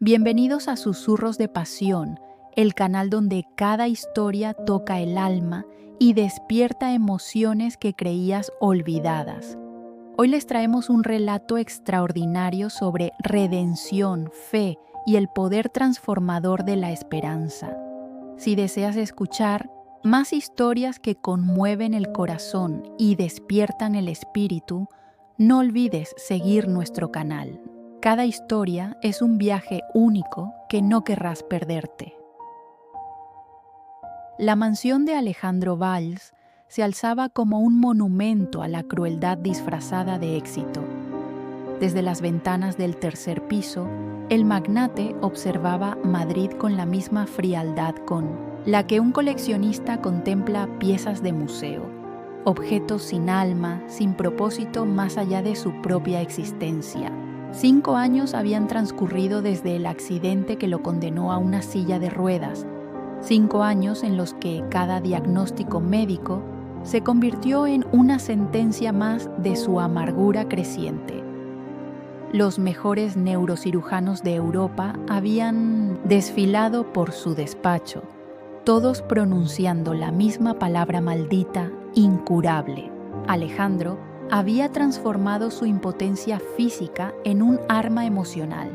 Bienvenidos a Susurros de Pasión, el canal donde cada historia toca el alma y despierta emociones que creías olvidadas. Hoy les traemos un relato extraordinario sobre redención, fe y el poder transformador de la esperanza. Si deseas escuchar más historias que conmueven el corazón y despiertan el espíritu, no olvides seguir nuestro canal. Cada historia es un viaje único que no querrás perderte. La mansión de Alejandro Valls se alzaba como un monumento a la crueldad disfrazada de éxito. Desde las ventanas del tercer piso, el magnate observaba Madrid con la misma frialdad con la que un coleccionista contempla piezas de museo, objetos sin alma, sin propósito más allá de su propia existencia. 5 años habían transcurrido desde el accidente que lo condenó a una silla de ruedas, 5 años en los que cada diagnóstico médico se convirtió en una sentencia más de su amargura creciente. Los mejores neurocirujanos de Europa habían desfilado por su despacho, todos pronunciando la misma palabra maldita, incurable. Alejandro había transformado su impotencia física en un arma emocional.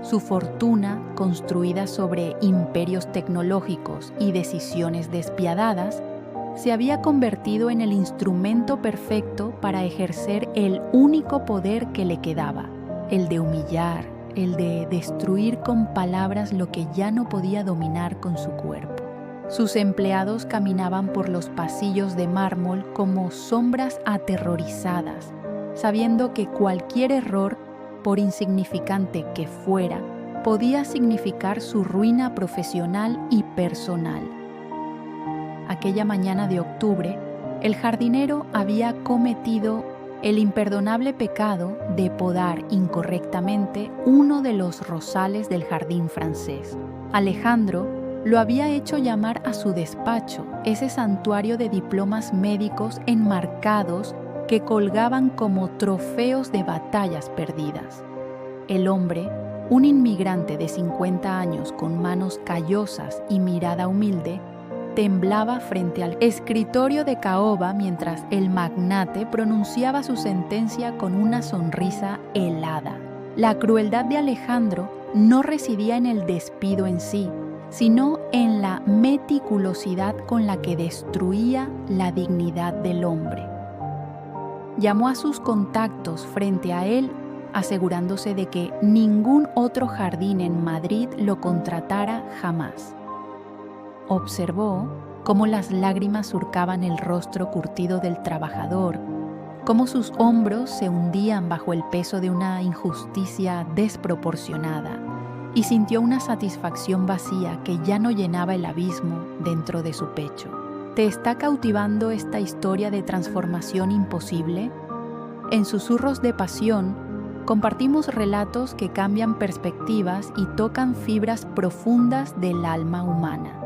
Su fortuna, construida sobre imperios tecnológicos y decisiones despiadadas, se había convertido en el instrumento perfecto para ejercer el único poder que le quedaba, el de humillar, el de destruir con palabras lo que ya no podía dominar con su cuerpo. Sus empleados caminaban por los pasillos de mármol como sombras aterrorizadas, sabiendo que cualquier error, por insignificante que fuera, podía significar su ruina profesional y personal. Aquella mañana de octubre, el jardinero había cometido el imperdonable pecado de podar incorrectamente uno de los rosales del jardín francés. Alejandro lo había hecho llamar a su despacho, ese santuario de diplomas médicos enmarcados que colgaban como trofeos de batallas perdidas. El hombre, un inmigrante de 50 años con manos callosas y mirada humilde, temblaba frente al escritorio de caoba mientras el magnate pronunciaba su sentencia con una sonrisa helada. La crueldad de Alejandro no residía en el despido en sí, sino en la meticulosidad con la que destruía la dignidad del hombre. Llamó a sus contactos frente a él, asegurándose de que ningún otro jardín en Madrid lo contratara jamás. Observó cómo las lágrimas surcaban el rostro curtido del trabajador, cómo sus hombros se hundían bajo el peso de una injusticia desproporcionada, y sintió una satisfacción vacía que ya no llenaba el abismo dentro de su pecho. ¿Te está cautivando esta historia de transformación imposible? En Susurros de Pasión, compartimos relatos que cambian perspectivas y tocan fibras profundas del alma humana.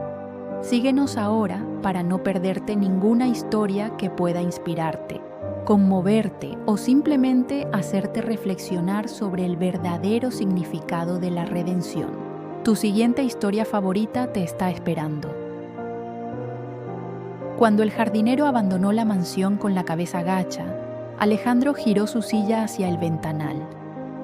Síguenos ahora para no perderte ninguna historia que pueda inspirarte, conmoverte o simplemente hacerte reflexionar sobre el verdadero significado de la redención. Tu siguiente historia favorita te está esperando. Cuando el jardinero abandonó la mansión con la cabeza gacha, Alejandro giró su silla hacia el ventanal.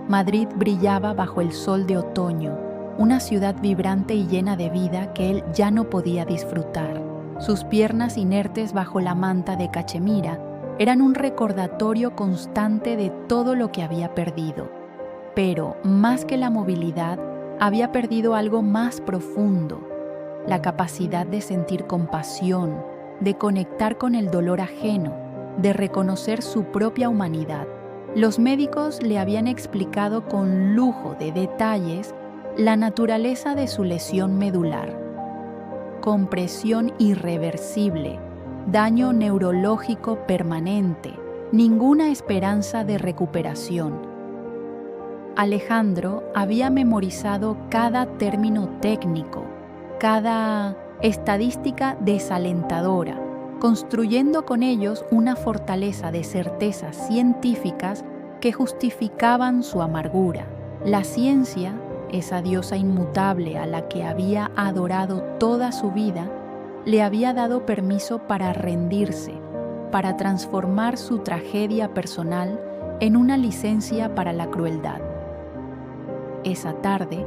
Madrid brillaba bajo el sol de otoño, una ciudad vibrante y llena de vida que él ya no podía disfrutar. Sus piernas inertes bajo la manta de cachemira eran un recordatorio constante de todo lo que había perdido. Pero, más que la movilidad, había perdido algo más profundo: la capacidad de sentir compasión, de conectar con el dolor ajeno, de reconocer su propia humanidad. Los médicos le habían explicado con lujo de detalles la naturaleza de su lesión medular: compresión irreversible, daño neurológico permanente, ninguna esperanza de recuperación. Alejandro había memorizado cada término técnico, cada estadística desalentadora, construyendo con ellos una fortaleza de certezas científicas que justificaban su amargura. La ciencia esa diosa inmutable a la que había adorado toda su vida, le había dado permiso para rendirse, para transformar su tragedia personal en una licencia para la crueldad. Esa tarde,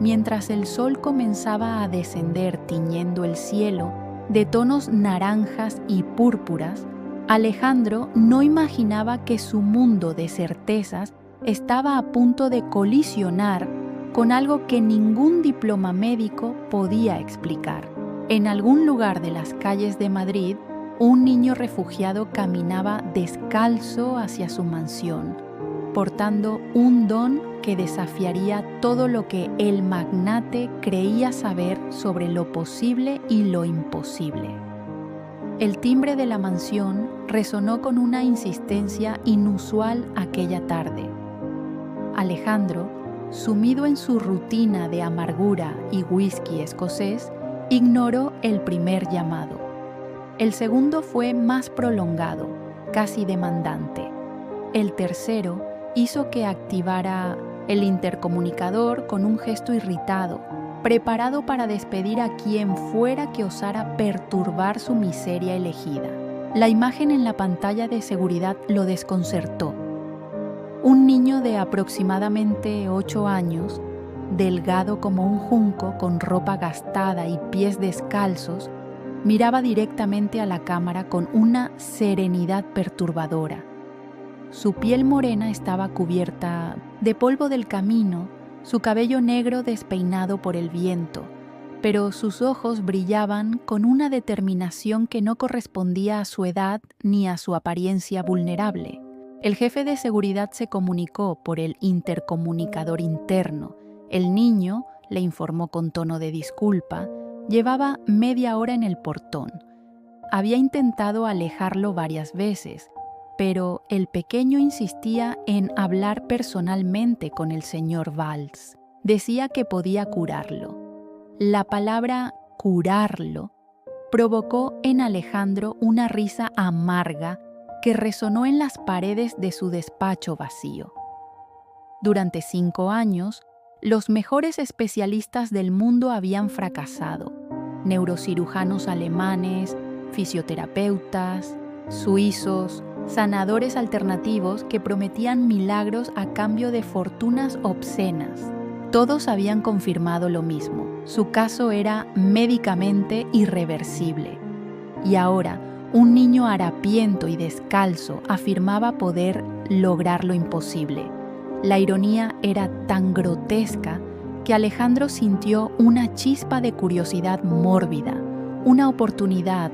mientras el sol comenzaba a descender tiñendo el cielo de tonos naranjas y púrpuras, Alejandro no imaginaba que su mundo de certezas estaba a punto de colisionar con algo que ningún diploma médico podía explicar. En algún lugar de las calles de Madrid, un niño refugiado caminaba descalzo hacia su mansión, portando un don que desafiaría todo lo que el magnate creía saber sobre lo posible y lo imposible. El timbre de la mansión resonó con una insistencia inusual aquella tarde. Alejandro, sumido en su rutina de amargura y whisky escocés, ignoró el primer llamado. El segundo fue más prolongado, casi demandante. El tercero hizo que activara el intercomunicador con un gesto irritado, preparado para despedir a quien fuera que osara perturbar su miseria elegida. La imagen en la pantalla de seguridad lo desconcertó. Un niño de aproximadamente 8 años, delgado como un junco con ropa gastada y pies descalzos, miraba directamente a la cámara con una serenidad perturbadora. Su piel morena estaba cubierta de polvo del camino, su cabello negro despeinado por el viento, pero sus ojos brillaban con una determinación que no correspondía a su edad ni a su apariencia vulnerable. El jefe de seguridad se comunicó por el intercomunicador interno. El niño, le informó con tono de disculpa, llevaba media hora en el portón. Había intentado alejarlo varias veces, pero el pequeño insistía en hablar personalmente con el señor Valls. Decía que podía curarlo. La palabra curarlo provocó en Alejandro una risa amarga que resonó en las paredes de su despacho vacío. Durante 5 años, los mejores especialistas del mundo habían fracasado. Neurocirujanos alemanes, fisioterapeutas, suizos, sanadores alternativos que prometían milagros a cambio de fortunas obscenas. Todos habían confirmado lo mismo. Su caso era médicamente irreversible. Y ahora, un niño harapiento y descalzo afirmaba poder lograr lo imposible. La ironía era tan grotesca que Alejandro sintió una chispa de curiosidad mórbida, una oportunidad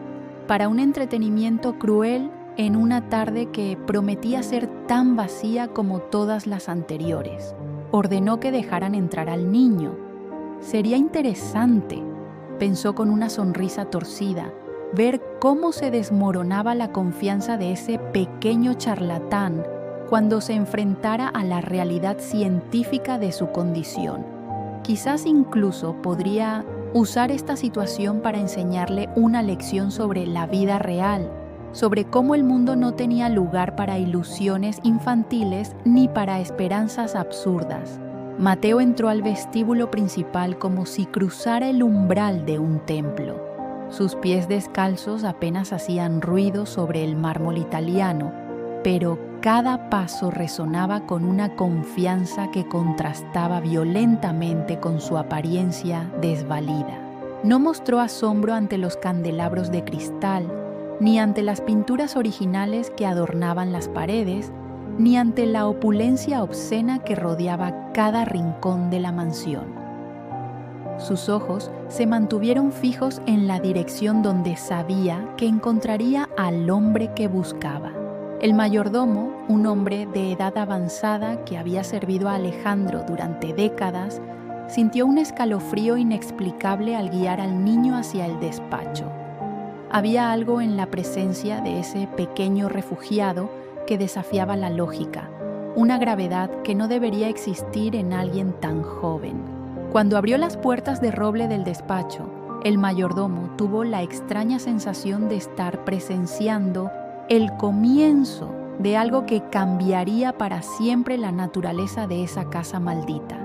para un entretenimiento cruel en una tarde que prometía ser tan vacía como todas las anteriores. Ordenó que dejaran entrar al niño. Sería interesante, pensó con una sonrisa torcida, ver cómo se desmoronaba la confianza de ese pequeño charlatán cuando se enfrentara a la realidad científica de su condición. Quizás incluso podría usar esta situación para enseñarle una lección sobre la vida real, sobre cómo el mundo no tenía lugar para ilusiones infantiles ni para esperanzas absurdas. Mateo entró al vestíbulo principal como si cruzara el umbral de un templo. Sus pies descalzos apenas hacían ruido sobre el mármol italiano, pero cada paso resonaba con una confianza que contrastaba violentamente con su apariencia desvalida. No mostró asombro ante los candelabros de cristal, ni ante las pinturas originales que adornaban las paredes, ni ante la opulencia obscena que rodeaba cada rincón de la mansión. Sus ojos se mantuvieron fijos en la dirección donde sabía que encontraría al hombre que buscaba. El mayordomo, un hombre de edad avanzada que había servido a Alejandro durante décadas, sintió un escalofrío inexplicable al guiar al niño hacia el despacho. Había algo en la presencia de ese pequeño refugiado que desafiaba la lógica, una gravedad que no debería existir en alguien tan joven. Cuando abrió las puertas de roble del despacho, el mayordomo tuvo la extraña sensación de estar presenciando el comienzo de algo que cambiaría para siempre la naturaleza de esa casa maldita.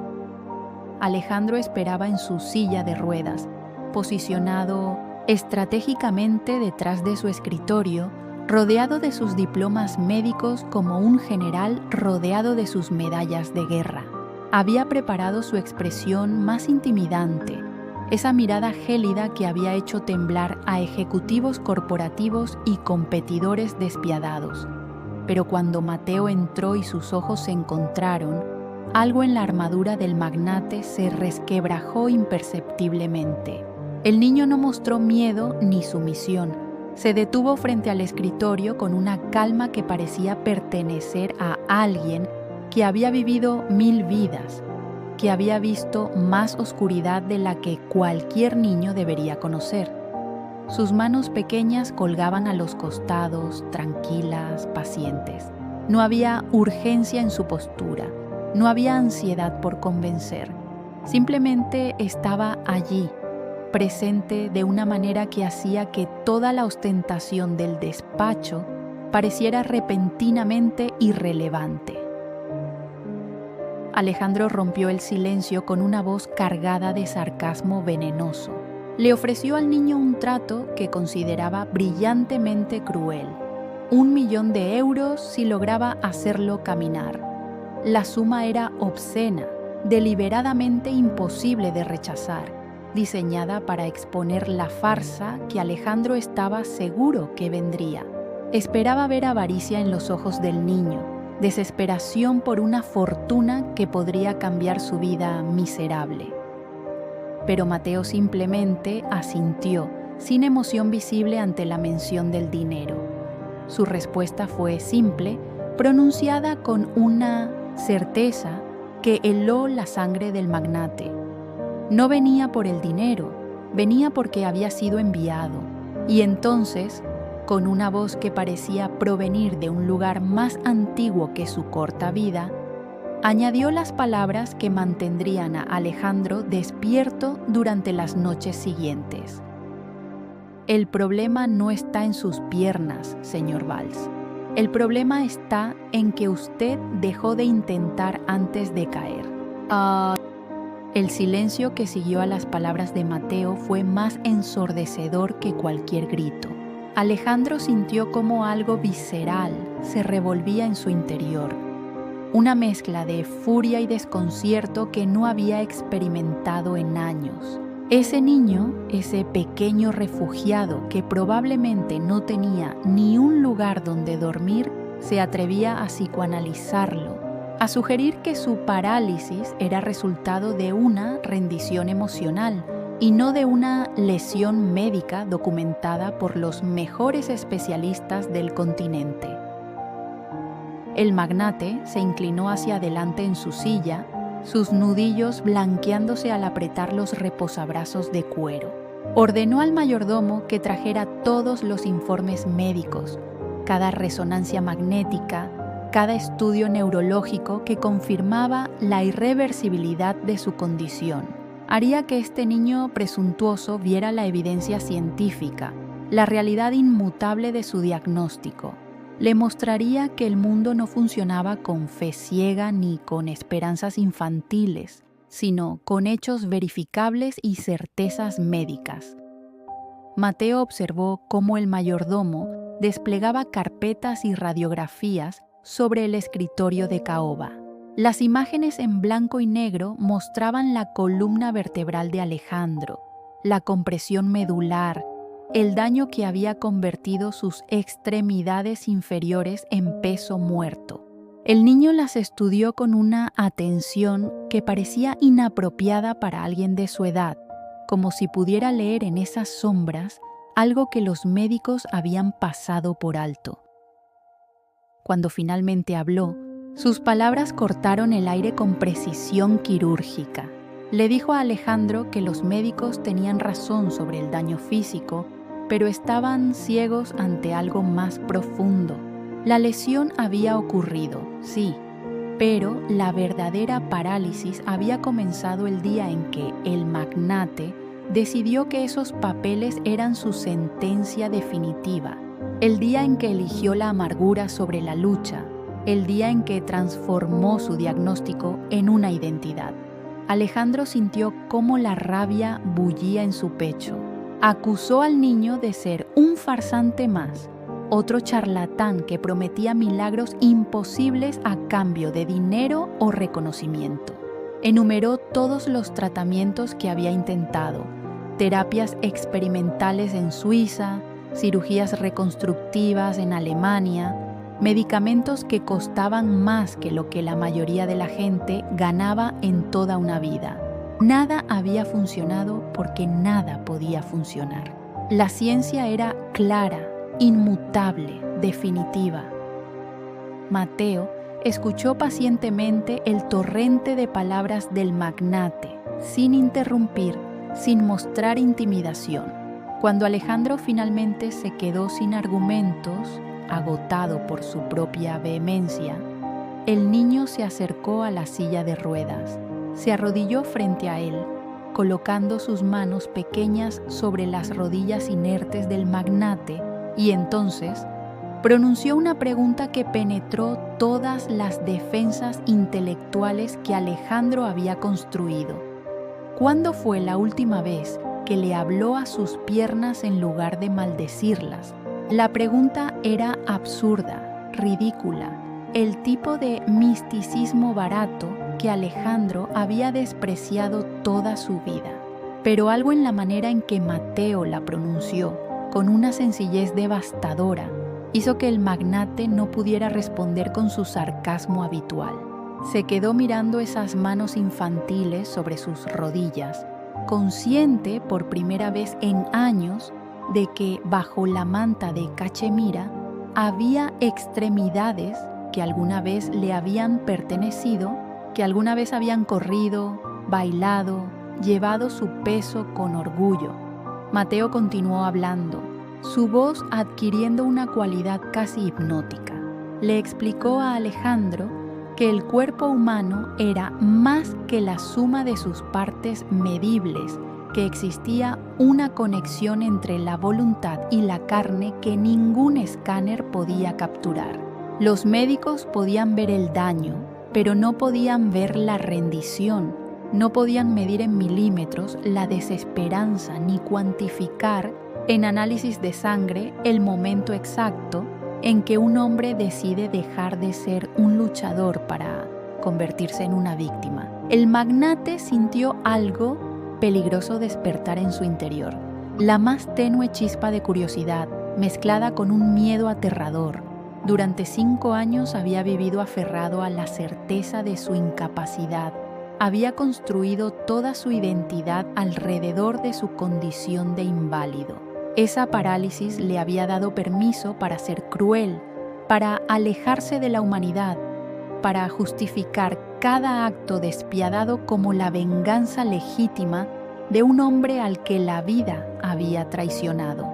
Alejandro esperaba en su silla de ruedas, posicionado estratégicamente detrás de su escritorio, rodeado de sus diplomas médicos como un general rodeado de sus medallas de guerra. Había preparado su expresión más intimidante, esa mirada gélida que había hecho temblar a ejecutivos corporativos y competidores despiadados. Pero cuando Mateo entró y sus ojos se encontraron, algo en la armadura del magnate se resquebrajó imperceptiblemente. El niño no mostró miedo ni sumisión. Se detuvo frente al escritorio con una calma que parecía pertenecer a alguien que había vivido 1000 vidas, que había visto más oscuridad de la que cualquier niño debería conocer. Sus manos pequeñas colgaban a los costados, tranquilas, pacientes. No había urgencia en su postura, no había ansiedad por convencer. Simplemente estaba allí, presente de una manera que hacía que toda la ostentación del despacho pareciera repentinamente irrelevante. Alejandro rompió el silencio con una voz cargada de sarcasmo venenoso. Le ofreció al niño un trato que consideraba brillantemente cruel. 1 millón de euros si lograba hacerlo caminar. La suma era obscena, deliberadamente imposible de rechazar, diseñada para exponer la farsa que Alejandro estaba seguro que vendría. Esperaba ver avaricia en los ojos del niño, desesperación por una fortuna que podría cambiar su vida miserable. Pero Mateo simplemente asintió, sin emoción visible ante la mención del dinero. Su respuesta fue simple, pronunciada con una certeza que heló la sangre del magnate. No venía por el dinero, venía porque había sido enviado. Y entonces, con una voz que parecía provenir de un lugar más antiguo que su corta vida, añadió las palabras que mantendrían a Alejandro despierto durante las noches siguientes. El problema no está en sus piernas, señor Valls. El problema está en que usted dejó de intentar antes de caer. El silencio que siguió a las palabras de Mateo fue más ensordecedor que cualquier grito. Alejandro sintió como algo visceral se revolvía en su interior. Una mezcla de furia y desconcierto que no había experimentado en años. Ese niño, ese pequeño refugiado que probablemente no tenía ni un lugar donde dormir, se atrevía a psicoanalizarlo, a sugerir que su parálisis era resultado de una rendición emocional y no de una lesión médica documentada por los mejores especialistas del continente. El magnate se inclinó hacia adelante en su silla, sus nudillos blanqueándose al apretar los reposabrazos de cuero. Ordenó al mayordomo que trajera todos los informes médicos, cada resonancia magnética, cada estudio neurológico que confirmaba la irreversibilidad de su condición. Haría que este niño presuntuoso viera la evidencia científica, la realidad inmutable de su diagnóstico. Le mostraría que el mundo no funcionaba con fe ciega ni con esperanzas infantiles, sino con hechos verificables y certezas médicas. Mateo observó cómo el mayordomo desplegaba carpetas y radiografías sobre el escritorio de caoba. Las imágenes en blanco y negro mostraban la columna vertebral de Alejandro, la compresión medular, el daño que había convertido sus extremidades inferiores en peso muerto. El niño las estudió con una atención que parecía inapropiada para alguien de su edad, como si pudiera leer en esas sombras algo que los médicos habían pasado por alto. Cuando finalmente habló, sus palabras cortaron el aire con precisión quirúrgica. Le dijo a Alejandro que los médicos tenían razón sobre el daño físico, pero estaban ciegos ante algo más profundo. La lesión había ocurrido, sí, pero la verdadera parálisis había comenzado el día en que el magnate decidió que esos papeles eran su sentencia definitiva, el día en que eligió la amargura sobre la lucha, el día en que transformó su diagnóstico en una identidad. Alejandro sintió cómo la rabia bullía en su pecho. Acusó al niño de ser un farsante más, otro charlatán que prometía milagros imposibles a cambio de dinero o reconocimiento. Enumeró todos los tratamientos que había intentado: terapias experimentales en Suiza, cirugías reconstructivas en Alemania, medicamentos que costaban más que lo que la mayoría de la gente ganaba en toda una vida. Nada había funcionado porque nada podía funcionar. La ciencia era clara, inmutable, definitiva. Mateo escuchó pacientemente el torrente de palabras del magnate, sin interrumpir, sin mostrar intimidación. Cuando Alejandro finalmente se quedó sin argumentos, agotado por su propia vehemencia, el niño se acercó a la silla de ruedas. Se arrodilló frente a él, colocando sus manos pequeñas sobre las rodillas inertes del magnate, y entonces pronunció una pregunta que penetró todas las defensas intelectuales que Alejandro había construido. ¿Cuándo fue la última vez que le habló a sus piernas en lugar de maldecirlas? La pregunta era absurda, ridícula, el tipo de misticismo barato que Alejandro había despreciado toda su vida. Pero algo en la manera en que Mateo la pronunció, con una sencillez devastadora, hizo que el magnate no pudiera responder con su sarcasmo habitual. Se quedó mirando esas manos infantiles sobre sus rodillas, consciente por primera vez en años de que bajo la manta de cachemira había extremidades que alguna vez le habían pertenecido, que alguna vez habían corrido, bailado, llevado su peso con orgullo. Mateo continuó hablando, su voz adquiriendo una cualidad casi hipnótica. Le explicó a Alejandro que el cuerpo humano era más que la suma de sus partes medibles, que existía una conexión entre la voluntad y la carne que ningún escáner podía capturar. Los médicos podían ver el daño, pero no podían ver la rendición, no podían medir en milímetros la desesperanza ni cuantificar en análisis de sangre el momento exacto en que un hombre decide dejar de ser un luchador para convertirse en una víctima. El magnate sintió algo peligroso despertar en su interior, la más tenue chispa de curiosidad mezclada con un miedo aterrador. Durante 5 años había vivido aferrado a la certeza de su incapacidad. Había construido toda su identidad alrededor de su condición de inválido. Esa parálisis le había dado permiso para ser cruel, para alejarse de la humanidad, para justificar cada acto despiadado como la venganza legítima de un hombre al que la vida había traicionado.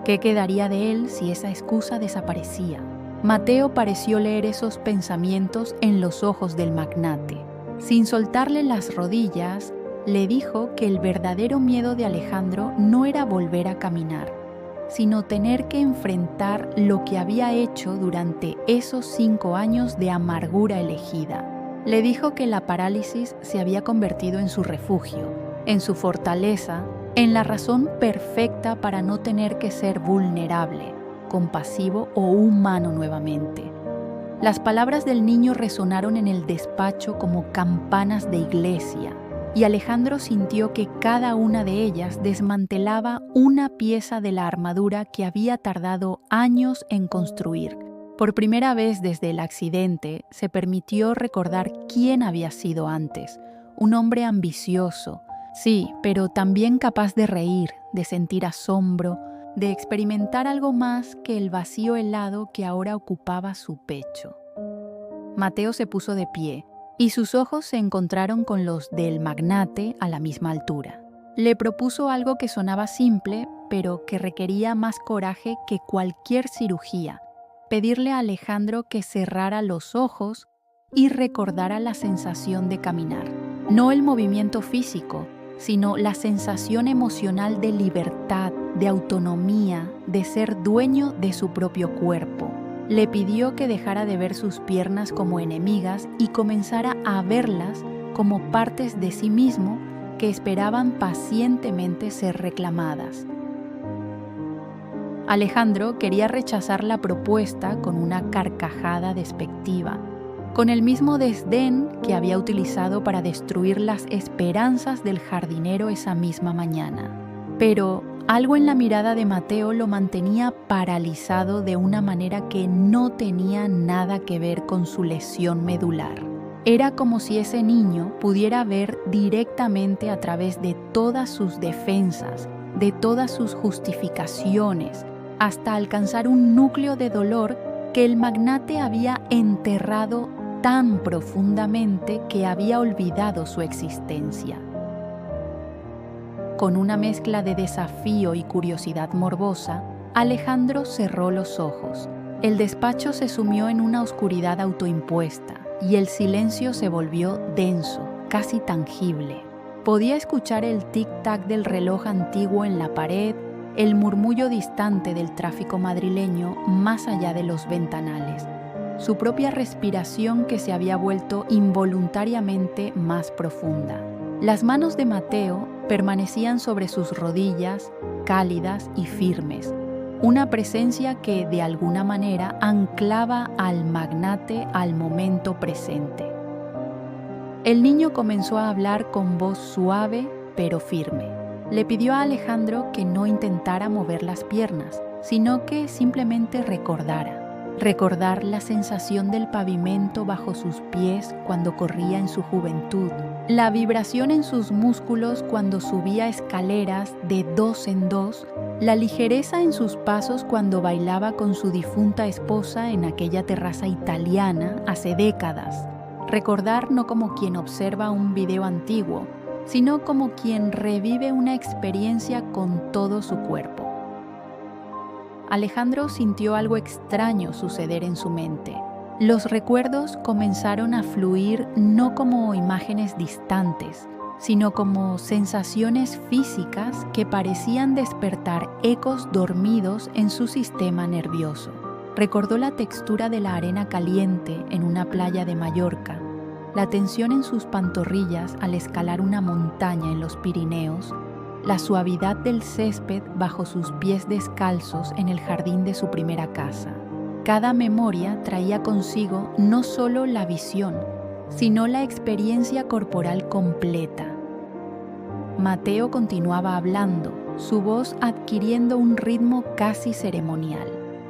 ¿Qué quedaría de él si esa excusa desaparecía? Mateo pareció leer esos pensamientos en los ojos del magnate. Sin soltarle las rodillas, le dijo que el verdadero miedo de Alejandro no era volver a caminar, sino tener que enfrentar lo que había hecho durante esos 5 años de amargura elegida. Le dijo que la parálisis se había convertido en su refugio, en su fortaleza, en la razón perfecta para no tener que ser vulnerable, compasivo o humano nuevamente. Las palabras del niño resonaron en el despacho como campanas de iglesia, y Alejandro sintió que cada una de ellas desmantelaba una pieza de la armadura que había tardado años en construir. Por primera vez desde el accidente, se permitió recordar quién había sido antes, un hombre ambicioso, sí, pero también capaz de reír, de sentir asombro, de experimentar algo más que el vacío helado que ahora ocupaba su pecho. Mateo se puso de pie, y sus ojos se encontraron con los del magnate a la misma altura. Le propuso algo que sonaba simple, pero que requería más coraje que cualquier cirugía: pedirle a Alejandro que cerrara los ojos y recordara la sensación de caminar. No el movimiento físico, sino la sensación emocional de libertad, de autonomía, de ser dueño de su propio cuerpo. Le pidió que dejara de ver sus piernas como enemigas y comenzara a verlas como partes de sí mismo que esperaban pacientemente ser reclamadas. Alejandro quería rechazar la propuesta con una carcajada despectiva, con el mismo desdén que había utilizado para destruir las esperanzas del jardinero esa misma mañana. Pero algo en la mirada de Mateo lo mantenía paralizado de una manera que no tenía nada que ver con su lesión medular. Era como si ese niño pudiera ver directamente a través de todas sus defensas, de todas sus justificaciones, hasta alcanzar un núcleo de dolor que el magnate había enterrado tan profundamente que había olvidado su existencia. Con una mezcla de desafío y curiosidad morbosa, Alejandro cerró los ojos. El despacho se sumió en una oscuridad autoimpuesta y el silencio se volvió denso, casi tangible. Podía escuchar el tic-tac del reloj antiguo en la pared, el murmullo distante del tráfico madrileño más allá de los ventanales, su propia respiración que se había vuelto involuntariamente más profunda. Las manos de Mateo permanecían sobre sus rodillas, cálidas y firmes, una presencia que de alguna manera anclaba al magnate al momento presente. El niño comenzó a hablar con voz suave pero firme. Le pidió a Alejandro que no intentara mover las piernas, sino que simplemente recordar la sensación del pavimento bajo sus pies cuando corría en su juventud, la vibración en sus músculos cuando subía escaleras de 2 en 2, la ligereza en sus pasos cuando bailaba con su difunta esposa en aquella terraza italiana hace décadas. Recordar no como quien observa un video antiguo, sino como quien revive una experiencia con todo su cuerpo. Alejandro sintió algo extraño suceder en su mente. Los recuerdos comenzaron a fluir no como imágenes distantes, sino como sensaciones físicas que parecían despertar ecos dormidos en su sistema nervioso. Recordó la textura de la arena caliente en una playa de Mallorca, la tensión en sus pantorrillas al escalar una montaña en los Pirineos, la suavidad del césped bajo sus pies descalzos en el jardín de su primera casa. Cada memoria traía consigo no solo la visión, sino la experiencia corporal completa. Mateo continuaba hablando, su voz adquiriendo un ritmo casi ceremonial.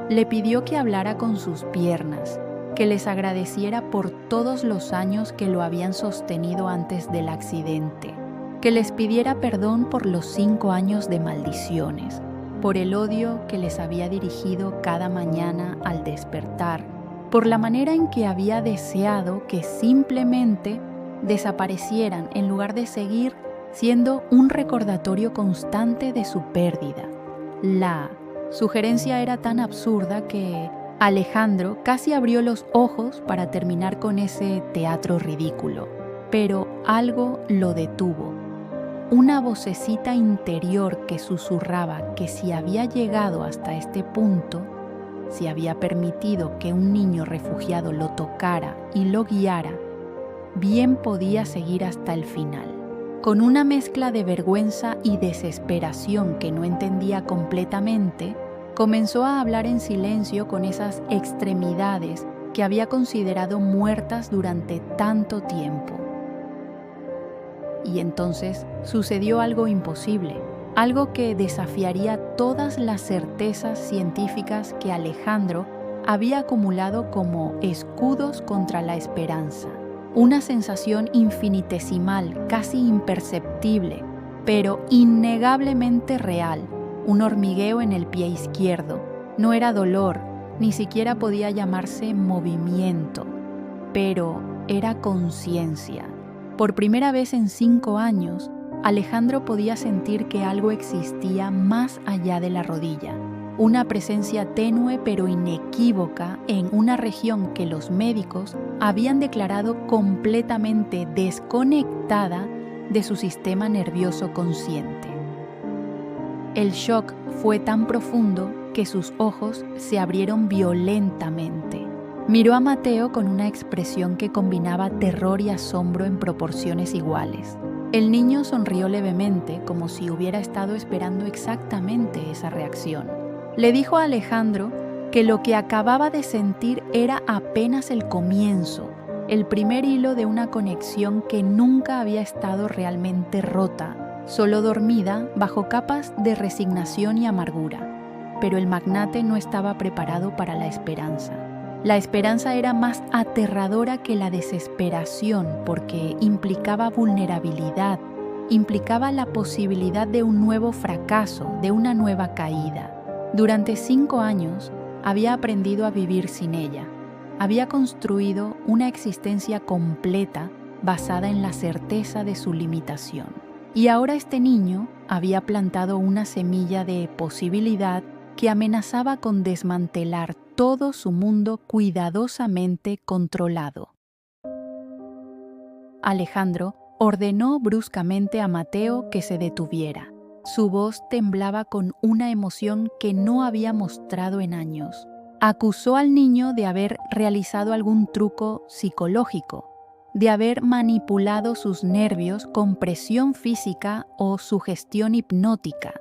Le pidió que hablara con sus piernas, que les agradeciera por todos los años que lo habían sostenido antes del accidente, que les pidiera perdón por los 5 años de maldiciones, por el odio que les había dirigido cada mañana al despertar, por la manera en que había deseado que simplemente desaparecieran en lugar de seguir siendo un recordatorio constante de su pérdida. La sugerencia era tan absurda que Alejandro casi abrió los ojos para terminar con ese teatro ridículo, pero algo lo detuvo. Una vocecita interior que susurraba que si había llegado hasta este punto, si había permitido que un niño refugiado lo tocara y lo guiara, bien podía seguir hasta el final. Con una mezcla de vergüenza y desesperación que no entendía completamente, comenzó a hablar en silencio con esas extremidades que había considerado muertas durante tanto tiempo. Y entonces sucedió algo imposible, algo que desafiaría todas las certezas científicas que Alejandro había acumulado como escudos contra la esperanza. Una sensación infinitesimal, casi imperceptible, pero innegablemente real. Un hormigueo en el pie izquierdo. No era dolor, ni siquiera podía llamarse movimiento, pero era conciencia. Por primera vez en 5 años, Alejandro podía sentir que algo existía más allá de la rodilla, una presencia tenue pero inequívoca en una región que los médicos habían declarado completamente desconectada de su sistema nervioso consciente. El shock fue tan profundo que sus ojos se abrieron violentamente. Miró a Mateo con una expresión que combinaba terror y asombro en proporciones iguales. El niño sonrió levemente, como si hubiera estado esperando exactamente esa reacción. Le dijo a Alejandro que lo que acababa de sentir era apenas el comienzo, el primer hilo de una conexión que nunca había estado realmente rota, solo dormida bajo capas de resignación y amargura. Pero el magnate no estaba preparado para la esperanza. La esperanza era más aterradora que la desesperación porque implicaba vulnerabilidad, implicaba la posibilidad de un nuevo fracaso, de una nueva caída. Durante 5 años había aprendido a vivir sin ella. Había construido una existencia completa basada en la certeza de su limitación. Y ahora este niño había plantado una semilla de posibilidad que amenazaba con desmantelar todo su mundo cuidadosamente controlado. Alejandro ordenó bruscamente a Mateo que se detuviera. Su voz temblaba con una emoción que no había mostrado en años. Acusó al niño de haber realizado algún truco psicológico, de haber manipulado sus nervios con presión física o sugestión hipnótica.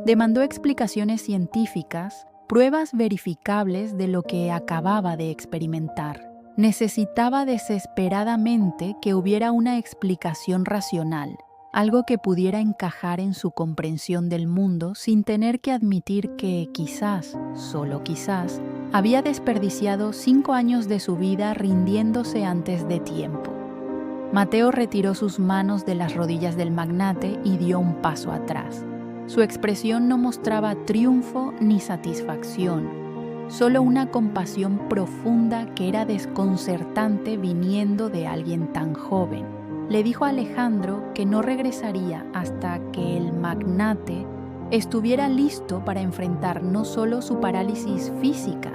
Demandó explicaciones científicas, pruebas verificables de lo que acababa de experimentar. Necesitaba desesperadamente que hubiera una explicación racional, algo que pudiera encajar en su comprensión del mundo sin tener que admitir que quizás, solo quizás, había desperdiciado 5 años de su vida rindiéndose antes de tiempo. Mateo retiró sus manos de las rodillas del magnate y dio un paso atrás. Su expresión no mostraba triunfo ni satisfacción, solo una compasión profunda que era desconcertante viniendo de alguien tan joven. Le dijo a Alejandro que no regresaría hasta que el magnate estuviera listo para enfrentar no solo su parálisis física,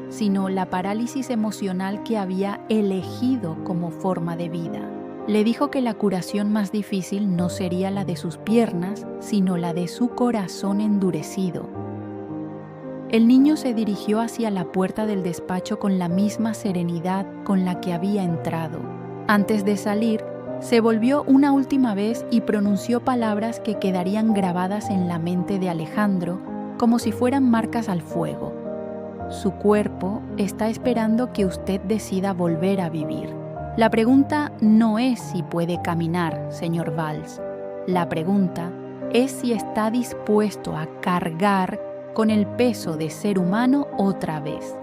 sino la parálisis emocional que había elegido como forma de vida. Le dijo que la curación más difícil no sería la de sus piernas, sino la de su corazón endurecido. El niño se dirigió hacia la puerta del despacho con la misma serenidad con la que había entrado. Antes de salir, se volvió una última vez y pronunció palabras que quedarían grabadas en la mente de Alejandro como si fueran marcas al fuego. Su cuerpo está esperando que usted decida volver a vivir. La pregunta no es si puede caminar, señor Valls. La pregunta es si está dispuesto a cargar con el peso de ser humano otra vez.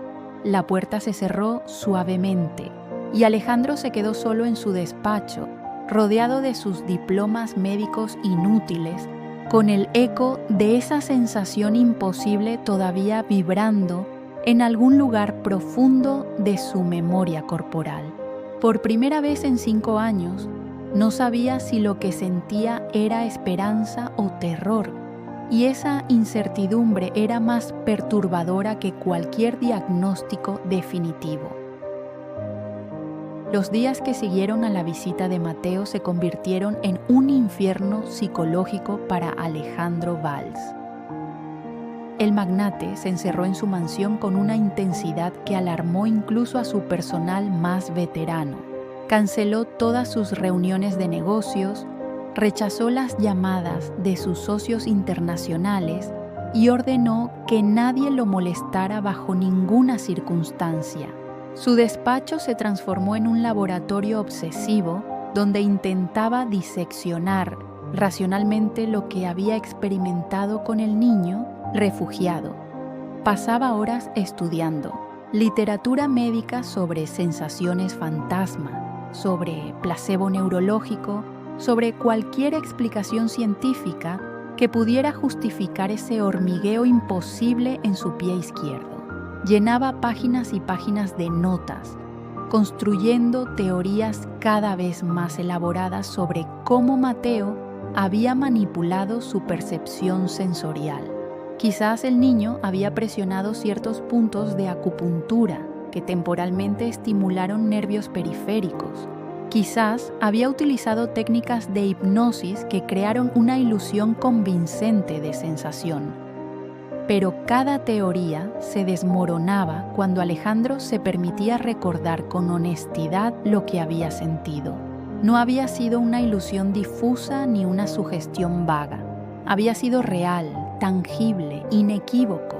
La puerta se cerró suavemente y Alejandro se quedó solo en su despacho, rodeado de sus diplomas médicos inútiles, con el eco de esa sensación imposible todavía vibrando en algún lugar profundo de su memoria corporal. Por primera vez en 5 años, no sabía si lo que sentía era esperanza o terror, y esa incertidumbre era más perturbadora que cualquier diagnóstico definitivo. Los días que siguieron a la visita de Mateo se convirtieron en un infierno psicológico para Alejandro Valls. El magnate se encerró en su mansión con una intensidad que alarmó incluso a su personal más veterano. Canceló todas sus reuniones de negocios, rechazó las llamadas de sus socios internacionales y ordenó que nadie lo molestara bajo ninguna circunstancia. Su despacho se transformó en un laboratorio obsesivo donde intentaba diseccionar racionalmente lo que había experimentado con el niño refugiado. Pasaba horas estudiando literatura médica sobre sensaciones fantasma, sobre placebo neurológico, sobre cualquier explicación científica que pudiera justificar ese hormigueo imposible en su pie izquierdo. Llenaba páginas y páginas de notas, construyendo teorías cada vez más elaboradas sobre cómo Mateo había manipulado su percepción sensorial. Quizás el niño había presionado ciertos puntos de acupuntura que temporalmente estimularon nervios periféricos. Quizás había utilizado técnicas de hipnosis que crearon una ilusión convincente de sensación. Pero cada teoría se desmoronaba cuando Alejandro se permitía recordar con honestidad lo que había sentido. No había sido una ilusión difusa ni una sugestión vaga. Había sido real, tangible, inequívoco.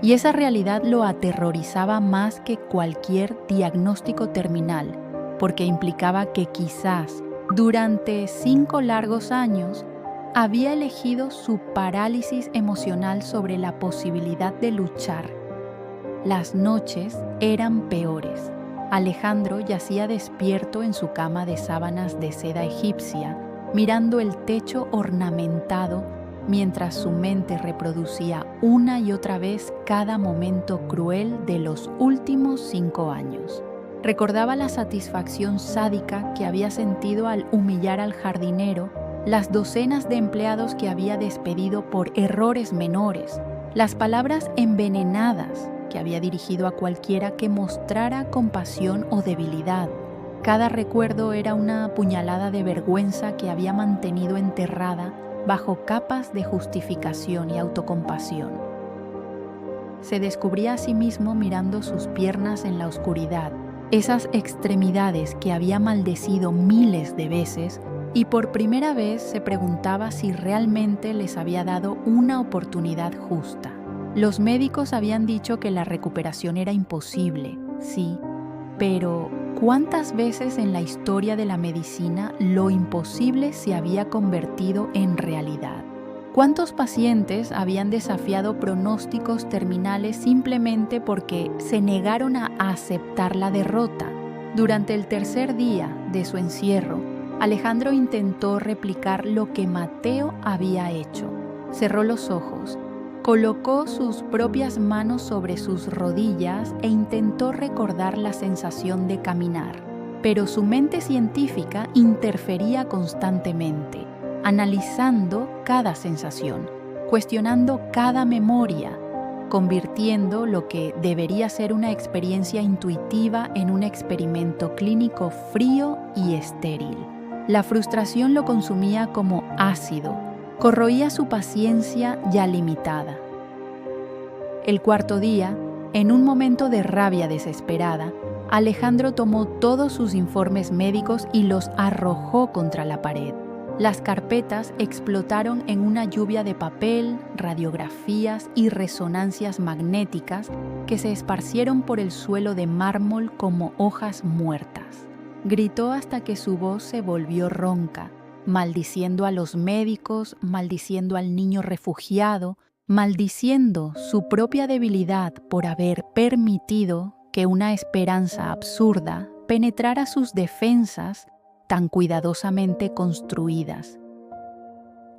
Y esa realidad lo aterrorizaba más que cualquier diagnóstico terminal, porque implicaba que quizás, durante 5 largos años, había elegido su parálisis emocional sobre la posibilidad de luchar. Las noches eran peores. Alejandro yacía despierto en su cama de sábanas de seda egipcia, mirando el techo ornamentado mientras su mente reproducía una y otra vez cada momento cruel de los últimos 5 años. Recordaba la satisfacción sádica que había sentido al humillar al jardinero, las docenas de empleados que había despedido por errores menores, las palabras envenenadas que había dirigido a cualquiera que mostrara compasión o debilidad. Cada recuerdo era una puñalada de vergüenza que había mantenido enterrada bajo capas de justificación y autocompasión. Se descubría a sí mismo mirando sus piernas en la oscuridad, esas extremidades que había maldecido miles de veces, y por primera vez se preguntaba si realmente les había dado una oportunidad justa. Los médicos habían dicho que la recuperación era imposible, sí, pero ¿cuántas veces en la historia de la medicina lo imposible se había convertido en realidad? ¿Cuántos pacientes habían desafiado pronósticos terminales simplemente porque se negaron a aceptar la derrota? Durante el tercer día de su encierro, Alejandro intentó replicar lo que Mateo había hecho. Cerró los ojos, colocó sus propias manos sobre sus rodillas e intentó recordar la sensación de caminar. Pero su mente científica interfería constantemente, analizando cada sensación, cuestionando cada memoria, convirtiendo lo que debería ser una experiencia intuitiva en un experimento clínico frío y estéril. La frustración lo consumía como ácido, corroía su paciencia ya limitada. El cuarto día, en un momento de rabia desesperada, Alejandro tomó todos sus informes médicos y los arrojó contra la pared. Las carpetas explotaron en una lluvia de papel, radiografías y resonancias magnéticas que se esparcieron por el suelo de mármol como hojas muertas. Gritó hasta que su voz se volvió ronca, maldiciendo a los médicos, maldiciendo al niño refugiado, maldiciendo su propia debilidad por haber permitido que una esperanza absurda penetrara sus defensas tan cuidadosamente construidas.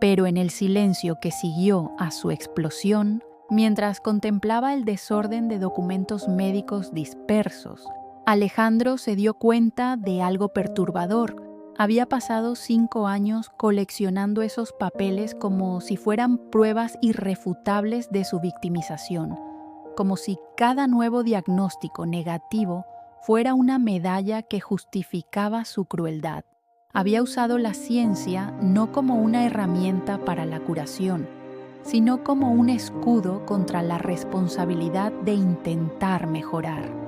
Pero en el silencio que siguió a su explosión, mientras contemplaba el desorden de documentos médicos dispersos, Alejandro se dio cuenta de algo perturbador. Había pasado 5 años coleccionando esos papeles como si fueran pruebas irrefutables de su victimización, como si cada nuevo diagnóstico negativo fuera una medalla que justificaba su crueldad. Había usado la ciencia no como una herramienta para la curación, sino como un escudo contra la responsabilidad de intentar mejorar.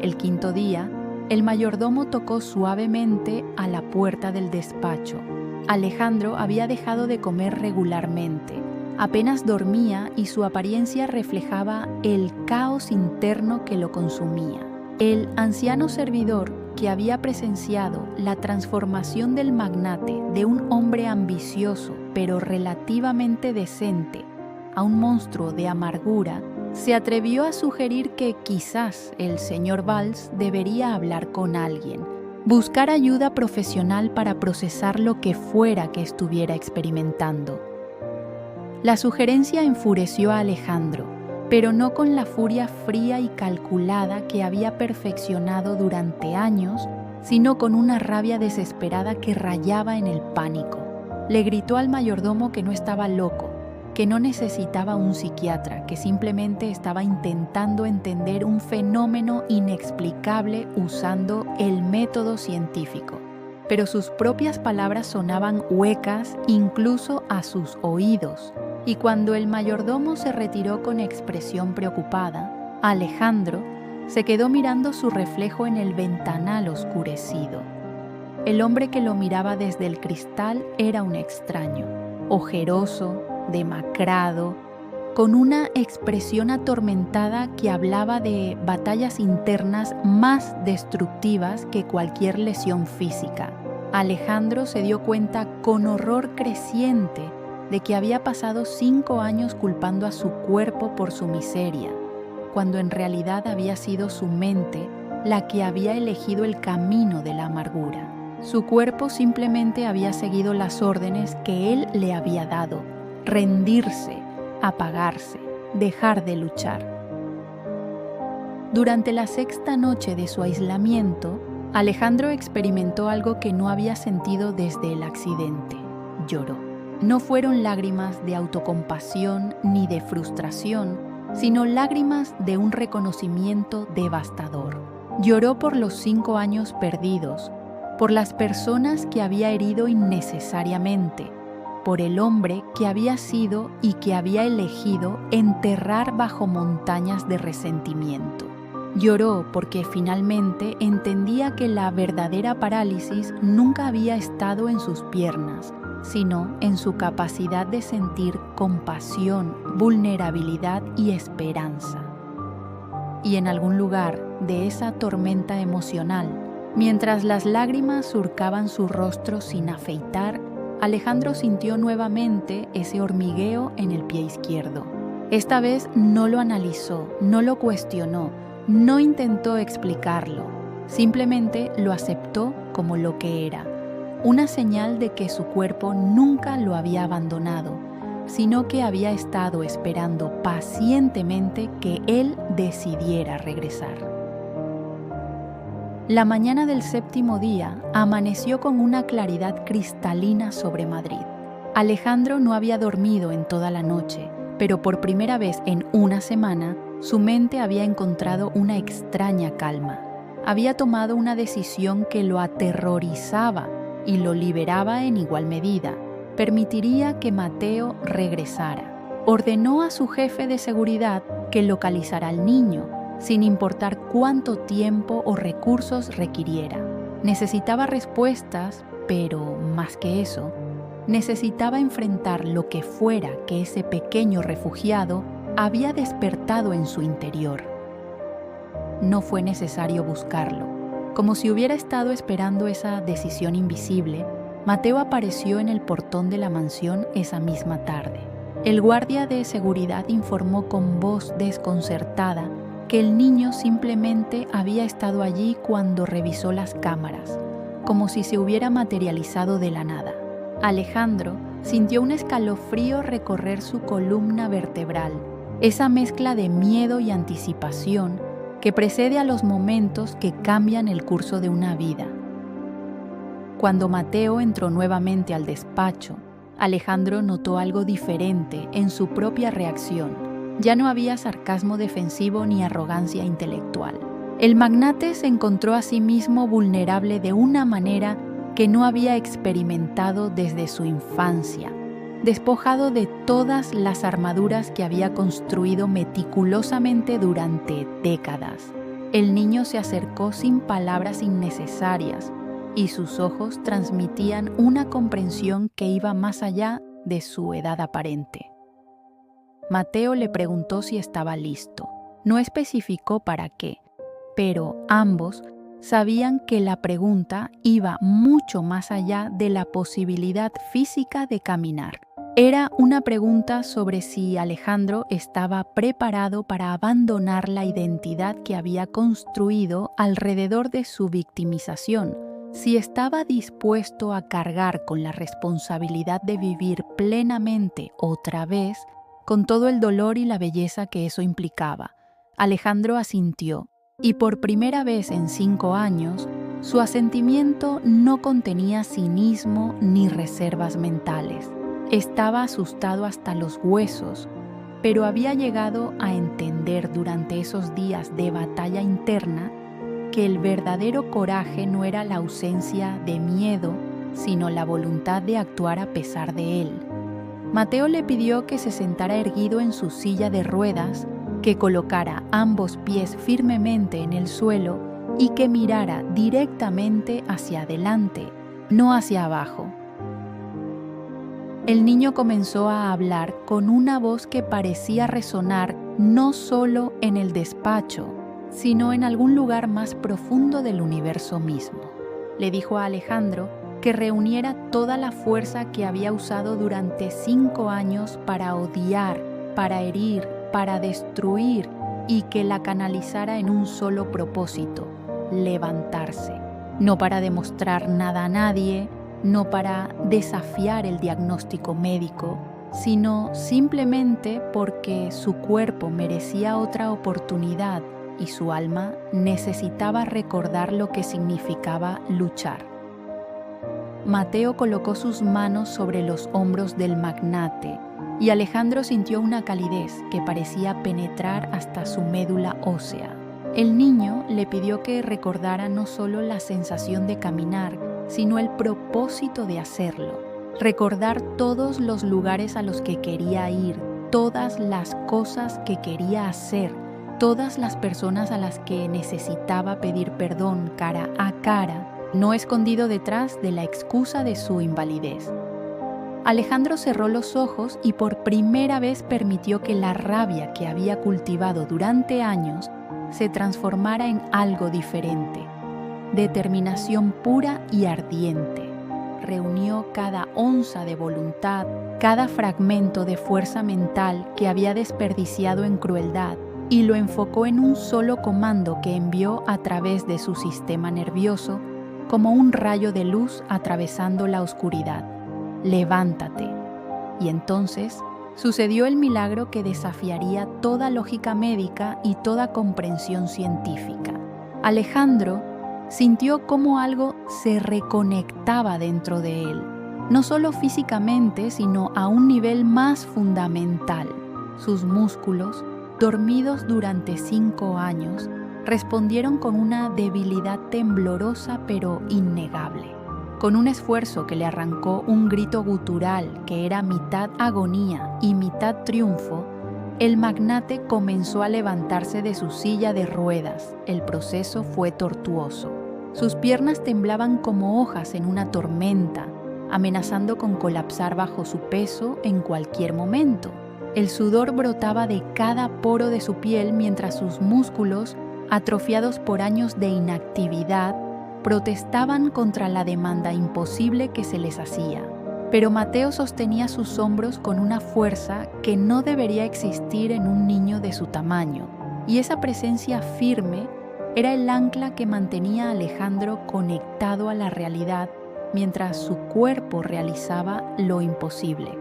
El quinto día, el mayordomo tocó suavemente a la puerta del despacho. Alejandro había dejado de comer regularmente. Apenas dormía y su apariencia reflejaba el caos interno que lo consumía. El anciano servidor, que había presenciado la transformación del magnate de un hombre ambicioso pero relativamente decente a un monstruo de amargura, se atrevió a sugerir que quizás el señor Valls debería hablar con alguien, buscar ayuda profesional para procesar lo que fuera que estuviera experimentando. La sugerencia enfureció a Alejandro, pero no con la furia fría y calculada que había perfeccionado durante años, sino con una rabia desesperada que rayaba en el pánico. Le gritó al mayordomo que no estaba loco, que no necesitaba un psiquiatra, que simplemente estaba intentando entender un fenómeno inexplicable usando el método científico. Pero sus propias palabras sonaban huecas incluso a sus oídos. Y cuando el mayordomo se retiró con expresión preocupada, Alejandro se quedó mirando su reflejo en el ventanal oscurecido. El hombre que lo miraba desde el cristal era un extraño, ojeroso, demacrado, con una expresión atormentada que hablaba de batallas internas más destructivas que cualquier lesión física. Alejandro se dio cuenta con horror creciente de que había pasado 5 años culpando a su cuerpo por su miseria, cuando en realidad había sido su mente la que había elegido el camino de la amargura. Su cuerpo simplemente había seguido las órdenes que él le había dado: rendirse, apagarse, dejar de luchar. Durante la 6ª noche de su aislamiento, Alejandro experimentó algo que no había sentido desde el accidente. Lloró. No fueron lágrimas de autocompasión ni de frustración, sino lágrimas de un reconocimiento devastador. Lloró por los 5 años perdidos, por las personas que había herido innecesariamente, por el hombre que había sido y que había elegido enterrar bajo montañas de resentimiento. Lloró porque finalmente entendía que la verdadera parálisis nunca había estado en sus piernas, sino en su capacidad de sentir compasión, vulnerabilidad y esperanza. Y en algún lugar de esa tormenta emocional, mientras las lágrimas surcaban su rostro sin afeitar, Alejandro sintió nuevamente ese hormigueo en el pie izquierdo. Esta vez no lo analizó, no lo cuestionó, no intentó explicarlo. Simplemente lo aceptó como lo que era, una señal de que su cuerpo nunca lo había abandonado, sino que había estado esperando pacientemente que él decidiera regresar. La mañana del 7º día amaneció con una claridad cristalina sobre Madrid. Alejandro no había dormido en toda la noche, pero por primera vez en una semana, su mente había encontrado una extraña calma. Había tomado una decisión que lo aterrorizaba y lo liberaba en igual medida. Permitiría que Mateo regresara. Ordenó a su jefe de seguridad que localizara al niño, sin importar cuánto tiempo o recursos requiriera. Necesitaba respuestas, pero más que eso, necesitaba enfrentar lo que fuera que ese pequeño refugiado había despertado en su interior. No fue necesario buscarlo. Como si hubiera estado esperando esa decisión invisible, Mateo apareció en el portón de la mansión esa misma tarde. El guardia de seguridad informó con voz desconcertada que el niño simplemente había estado allí cuando revisó las cámaras, como si se hubiera materializado de la nada. Alejandro sintió un escalofrío recorrer su columna vertebral, esa mezcla de miedo y anticipación que precede a los momentos que cambian el curso de una vida. Cuando Mateo entró nuevamente al despacho, Alejandro notó algo diferente en su propia reacción. Ya no había sarcasmo defensivo ni arrogancia intelectual. El magnate se encontró a sí mismo vulnerable de una manera que no había experimentado desde su infancia, despojado de todas las armaduras que había construido meticulosamente durante décadas. El niño se acercó sin palabras innecesarias y sus ojos transmitían una comprensión que iba más allá de su edad aparente. Mateo le preguntó si estaba listo. No especificó para qué, pero ambos sabían que la pregunta iba mucho más allá de la posibilidad física de caminar. Era una pregunta sobre si Alejandro estaba preparado para abandonar la identidad que había construido alrededor de su victimización, si estaba dispuesto a cargar con la responsabilidad de vivir plenamente otra vez, con todo el dolor y la belleza que eso implicaba. Alejandro asintió, y por primera vez en 5 años, su asentimiento no contenía cinismo ni reservas mentales. Estaba asustado hasta los huesos, pero había llegado a entender durante esos días de batalla interna que el verdadero coraje no era la ausencia de miedo, sino la voluntad de actuar a pesar de él. Mateo le pidió que se sentara erguido en su silla de ruedas, que colocara ambos pies firmemente en el suelo y que mirara directamente hacia adelante, no hacia abajo. El niño comenzó a hablar con una voz que parecía resonar no solo en el despacho, sino en algún lugar más profundo del universo mismo. Le dijo a Alejandro que reuniera toda la fuerza que había usado durante 5 años para odiar, para herir, para destruir, y que la canalizara en un solo propósito: levantarse. No para demostrar nada a nadie, no para desafiar el diagnóstico médico, sino simplemente porque su cuerpo merecía otra oportunidad y su alma necesitaba recordar lo que significaba luchar. Mateo colocó sus manos sobre los hombros del magnate y Alejandro sintió una calidez que parecía penetrar hasta su médula ósea. El niño le pidió que recordara no solo la sensación de caminar, sino el propósito de hacerlo. Recordar todos los lugares a los que quería ir, todas las cosas que quería hacer, todas las personas a las que necesitaba pedir perdón cara a cara, no escondido detrás de la excusa de su invalidez. Alejandro cerró los ojos y por primera vez permitió que la rabia que había cultivado durante años se transformara en algo diferente: determinación pura y ardiente. Reunió cada onza de voluntad, cada fragmento de fuerza mental que había desperdiciado en crueldad, y lo enfocó en un solo comando que envió a través de su sistema nervioso como un rayo de luz atravesando la oscuridad: levántate. Y entonces sucedió el milagro que desafiaría toda lógica médica y toda comprensión científica. Alejandro sintió cómo algo se reconectaba dentro de él, no solo físicamente, sino a un nivel más fundamental. Sus músculos, dormidos durante 5 años, respondieron con una debilidad temblorosa pero innegable. Con un esfuerzo que le arrancó un grito gutural que era mitad agonía y mitad triunfo, el magnate comenzó a levantarse de su silla de ruedas. El proceso fue tortuoso. Sus piernas temblaban como hojas en una tormenta, amenazando con colapsar bajo su peso en cualquier momento. El sudor brotaba de cada poro de su piel mientras sus músculos, atrofiados por años de inactividad, protestaban contra la demanda imposible que se les hacía. Pero Mateo sostenía sus hombros con una fuerza que no debería existir en un niño de su tamaño, y esa presencia firme era el ancla que mantenía a Alejandro conectado a la realidad mientras su cuerpo realizaba lo imposible,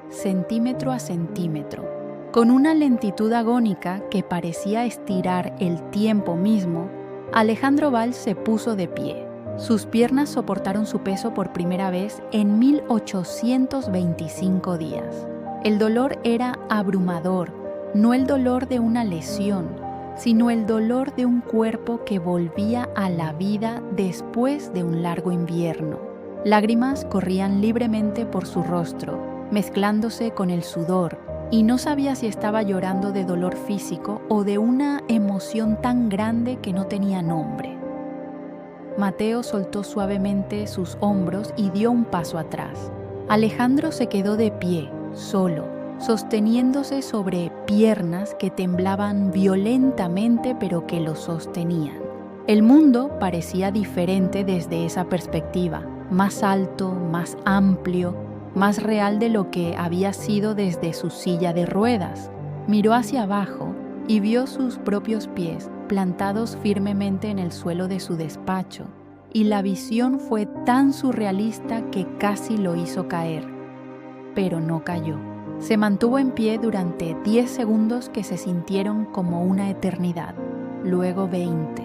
centímetro a centímetro. Con una lentitud agónica que parecía estirar el tiempo mismo, Alejandro Valls se puso de pie. Sus piernas soportaron su peso por primera vez en 1825 días. El dolor era abrumador, no el dolor de una lesión, sino el dolor de un cuerpo que volvía a la vida después de un largo invierno. Lágrimas corrían libremente por su rostro, mezclándose con el sudor, y no sabía si estaba llorando de dolor físico o de una emoción tan grande que no tenía nombre. Mateo soltó suavemente sus hombros y dio un paso atrás. Alejandro se quedó de pie, solo, sosteniéndose sobre piernas que temblaban violentamente pero que lo sostenían. El mundo parecía diferente desde esa perspectiva, más alto, más amplio, más real de lo que había sido desde su silla de ruedas. Miró hacia abajo y vio sus propios pies plantados firmemente en el suelo de su despacho, y la visión fue tan surrealista que casi lo hizo caer. Pero no cayó. Se mantuvo en pie durante 10 segundos que se sintieron como una eternidad, luego 20,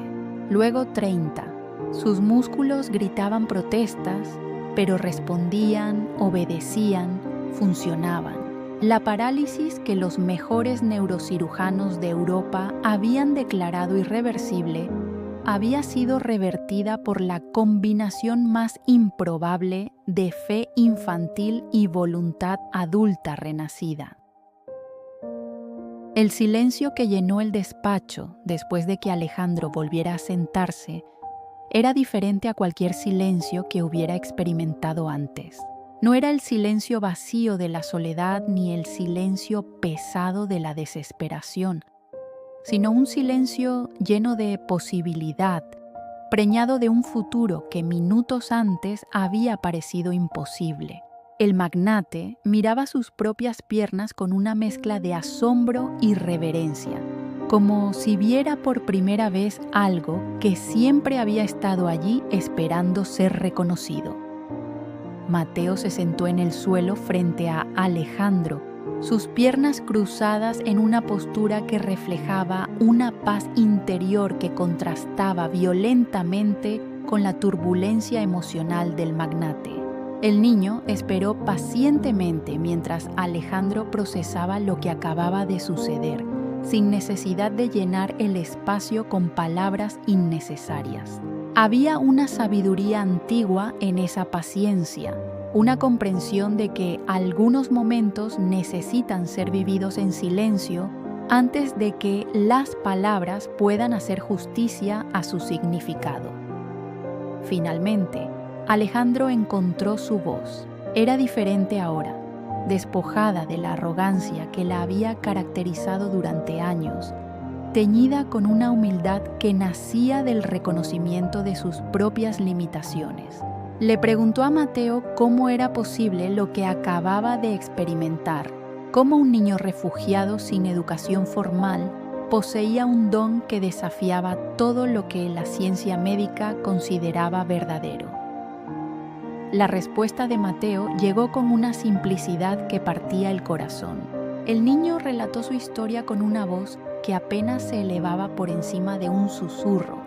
luego 30. Sus músculos gritaban protestas, pero respondían, obedecían, funcionaban. La parálisis que los mejores neurocirujanos de Europa habían declarado irreversible había sido revertida por la combinación más improbable de fe infantil y voluntad adulta renacida. El silencio que llenó el despacho después de que Alejandro volviera a sentarse era diferente a cualquier silencio que hubiera experimentado antes. No era el silencio vacío de la soledad ni el silencio pesado de la desesperación, sino un silencio lleno de posibilidad, preñado de un futuro que minutos antes había parecido imposible. El magnate miraba sus propias piernas con una mezcla de asombro y reverencia, como si viera por primera vez algo que siempre había estado allí esperando ser reconocido. Mateo se sentó en el suelo frente a Alejandro, sus piernas cruzadas en una postura que reflejaba una paz interior que contrastaba violentamente con la turbulencia emocional del magnate. El niño esperó pacientemente mientras Alejandro procesaba lo que acababa de suceder, sin necesidad de llenar el espacio con palabras innecesarias. Había una sabiduría antigua en esa paciencia, una comprensión de que algunos momentos necesitan ser vividos en silencio antes de que las palabras puedan hacer justicia a su significado. Finalmente, Alejandro encontró su voz. Era diferente ahora, despojada de la arrogancia que la había caracterizado durante años, teñida con una humildad que nacía del reconocimiento de sus propias limitaciones. Le preguntó a Mateo cómo era posible lo que acababa de experimentar, cómo un niño refugiado sin educación formal poseía un don que desafiaba todo lo que la ciencia médica consideraba verdadero. La respuesta de Mateo llegó con una simplicidad que partía el corazón. El niño relató su historia con una voz que apenas se elevaba por encima de un susurro,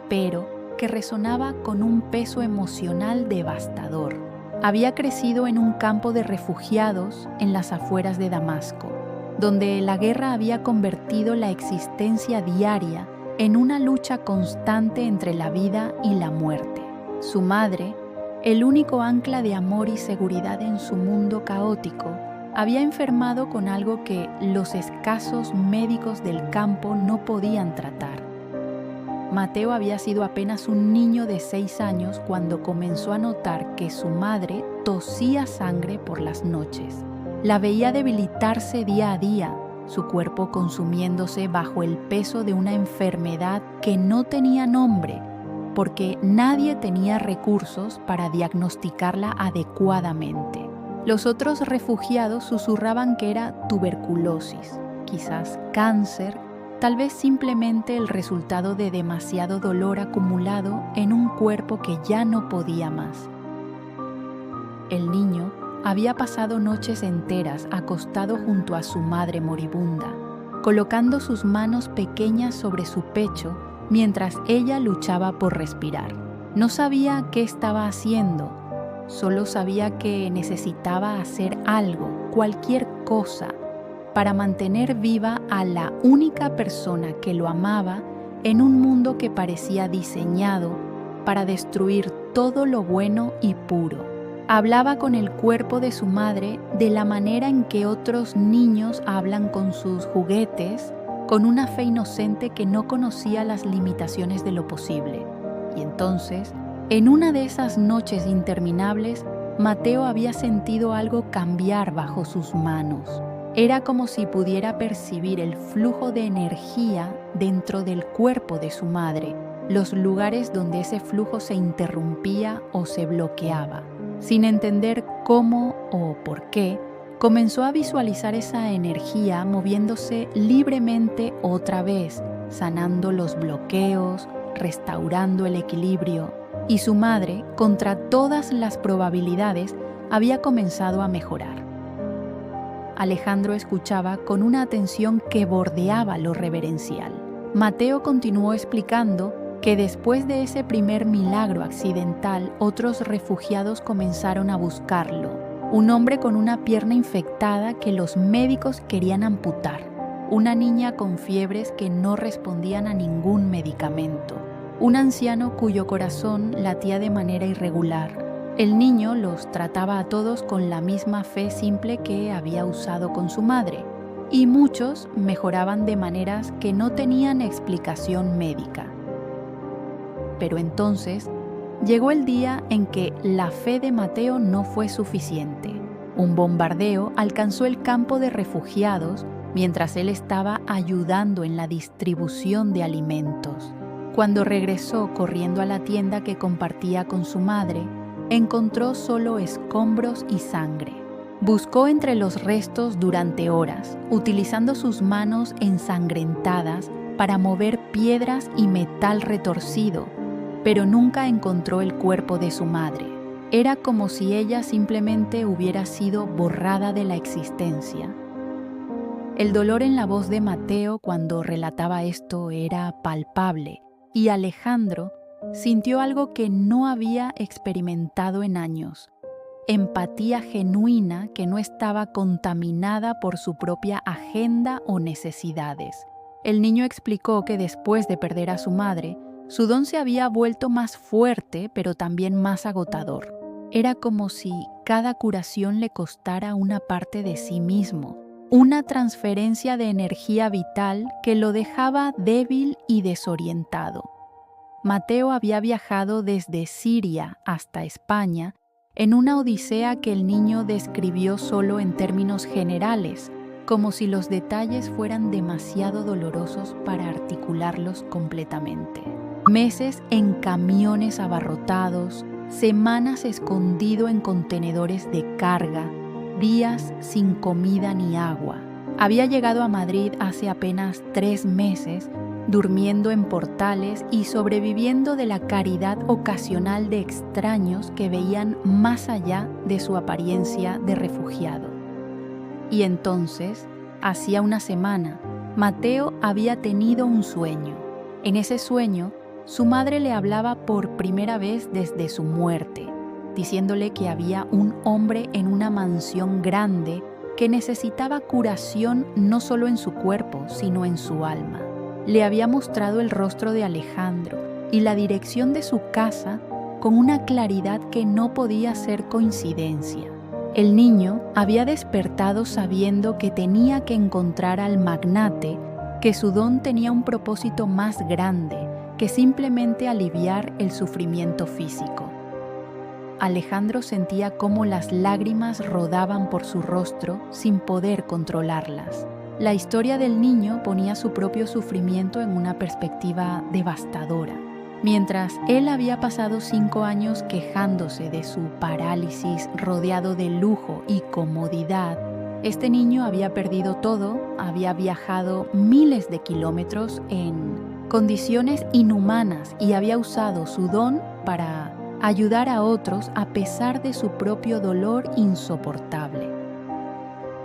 pero que resonaba con un peso emocional devastador. Había crecido en un campo de refugiados en las afueras de Damasco, donde la guerra había convertido la existencia diaria en una lucha constante entre la vida y la muerte. Su madre, el único ancla de amor y seguridad en su mundo caótico, había enfermado con algo que los escasos médicos del campo no podían tratar. Mateo había sido apenas un niño de 6 años cuando comenzó a notar que su madre tosía sangre por las noches. La veía debilitarse día a día, su cuerpo consumiéndose bajo el peso de una enfermedad que no tenía nombre, porque nadie tenía recursos para diagnosticarla adecuadamente. Los otros refugiados susurraban que era tuberculosis, quizás cáncer, tal vez simplemente el resultado de demasiado dolor acumulado en un cuerpo que ya no podía más. El niño había pasado noches enteras acostado junto a su madre moribunda, colocando sus manos pequeñas sobre su pecho mientras ella luchaba por respirar. No sabía qué estaba haciendo, solo sabía que necesitaba hacer algo, cualquier cosa, para mantener viva a la única persona que lo amaba en un mundo que parecía diseñado para destruir todo lo bueno y puro. Hablaba con el cuerpo de su madre de la manera en que otros niños hablan con sus juguetes, con una fe inocente que no conocía las limitaciones de lo posible. Y entonces, en una de esas noches interminables, Mateo había sentido algo cambiar bajo sus manos. Era como si pudiera percibir el flujo de energía dentro del cuerpo de su madre, los lugares donde ese flujo se interrumpía o se bloqueaba. Sin entender cómo o por qué, comenzó a visualizar esa energía moviéndose libremente otra vez, sanando los bloqueos, restaurando el equilibrio, y su madre, contra todas las probabilidades, había comenzado a mejorar. Alejandro escuchaba con una atención que bordeaba lo reverencial. Mateo continuó explicando que después de ese primer milagro accidental, otros refugiados comenzaron a buscarlo. Un hombre con una pierna infectada que los médicos querían amputar. Una niña con fiebres que no respondían a ningún medicamento. un anciano cuyo corazón latía de manera irregular. El niño los trataba a todos con la misma fe simple que había usado con su madre, y muchos mejoraban de maneras que no tenían explicación médica. Pero entonces llegó el día en que la fe de Mateo no fue suficiente. Un bombardeo alcanzó el campo de refugiados mientras él estaba ayudando en la distribución de alimentos. Cuando regresó corriendo a la tienda que compartía con su madre, encontró solo escombros y sangre. Buscó entre los restos durante horas, utilizando sus manos ensangrentadas para mover piedras y metal retorcido, pero nunca encontró el cuerpo de su madre. Era como si ella simplemente hubiera sido borrada de la existencia. El dolor en la voz de Mateo cuando relataba esto era palpable, y Alejandro sintió algo que no había experimentado en años: empatía genuina que no estaba contaminada por su propia agenda o necesidades. El niño explicó que después de perder a su madre, su don se había vuelto más fuerte, pero también más agotador. Era como si cada curación le costara una parte de sí mismo, una transferencia de energía vital que lo dejaba débil y desorientado. Mateo había viajado desde Siria hasta España en una odisea que el niño describió solo en términos generales, como si los detalles fueran demasiado dolorosos para articularlos completamente. Meses en camiones abarrotados, semanas escondido en contenedores de carga, días sin comida ni agua. Había llegado a Madrid hace apenas 3 meses, durmiendo en portales y sobreviviendo de la caridad ocasional de extraños que veían más allá de su apariencia de refugiado. Y entonces, hacía una semana, Mateo había tenido un sueño. En ese sueño, su madre le hablaba por primera vez desde su muerte, diciéndole que había un hombre en una mansión grande que necesitaba curación no solo en su cuerpo, sino en su alma. Le había mostrado el rostro de Alejandro y la dirección de su casa con una claridad que no podía ser coincidencia. El niño había despertado sabiendo que tenía que encontrar al magnate, que su don tenía un propósito más grande que simplemente aliviar el sufrimiento físico. Alejandro sentía cómo las lágrimas rodaban por su rostro sin poder controlarlas. La historia del niño ponía su propio sufrimiento en una perspectiva devastadora. Mientras él había pasado 5 años quejándose de su parálisis rodeado de lujo y comodidad, este niño había perdido todo, había viajado miles de kilómetros en condiciones inhumanas y había usado su don para ayudar a otros a pesar de su propio dolor insoportable.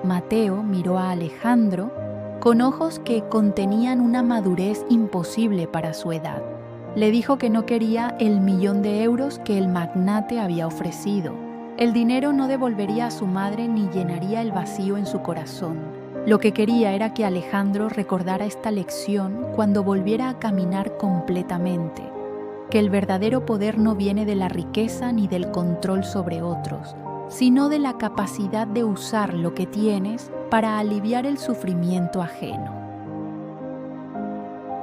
Mateo miró a Alejandro con ojos que contenían una madurez imposible para su edad. Le dijo que no quería el 1.000.000 de euros que el magnate había ofrecido. El dinero no devolvería a su madre ni llenaría el vacío en su corazón. Lo que quería era que Alejandro recordara esta lección cuando volviera a caminar completamente, que el verdadero poder no viene de la riqueza ni del control sobre otros, sino de la capacidad de usar lo que tienes para aliviar el sufrimiento ajeno.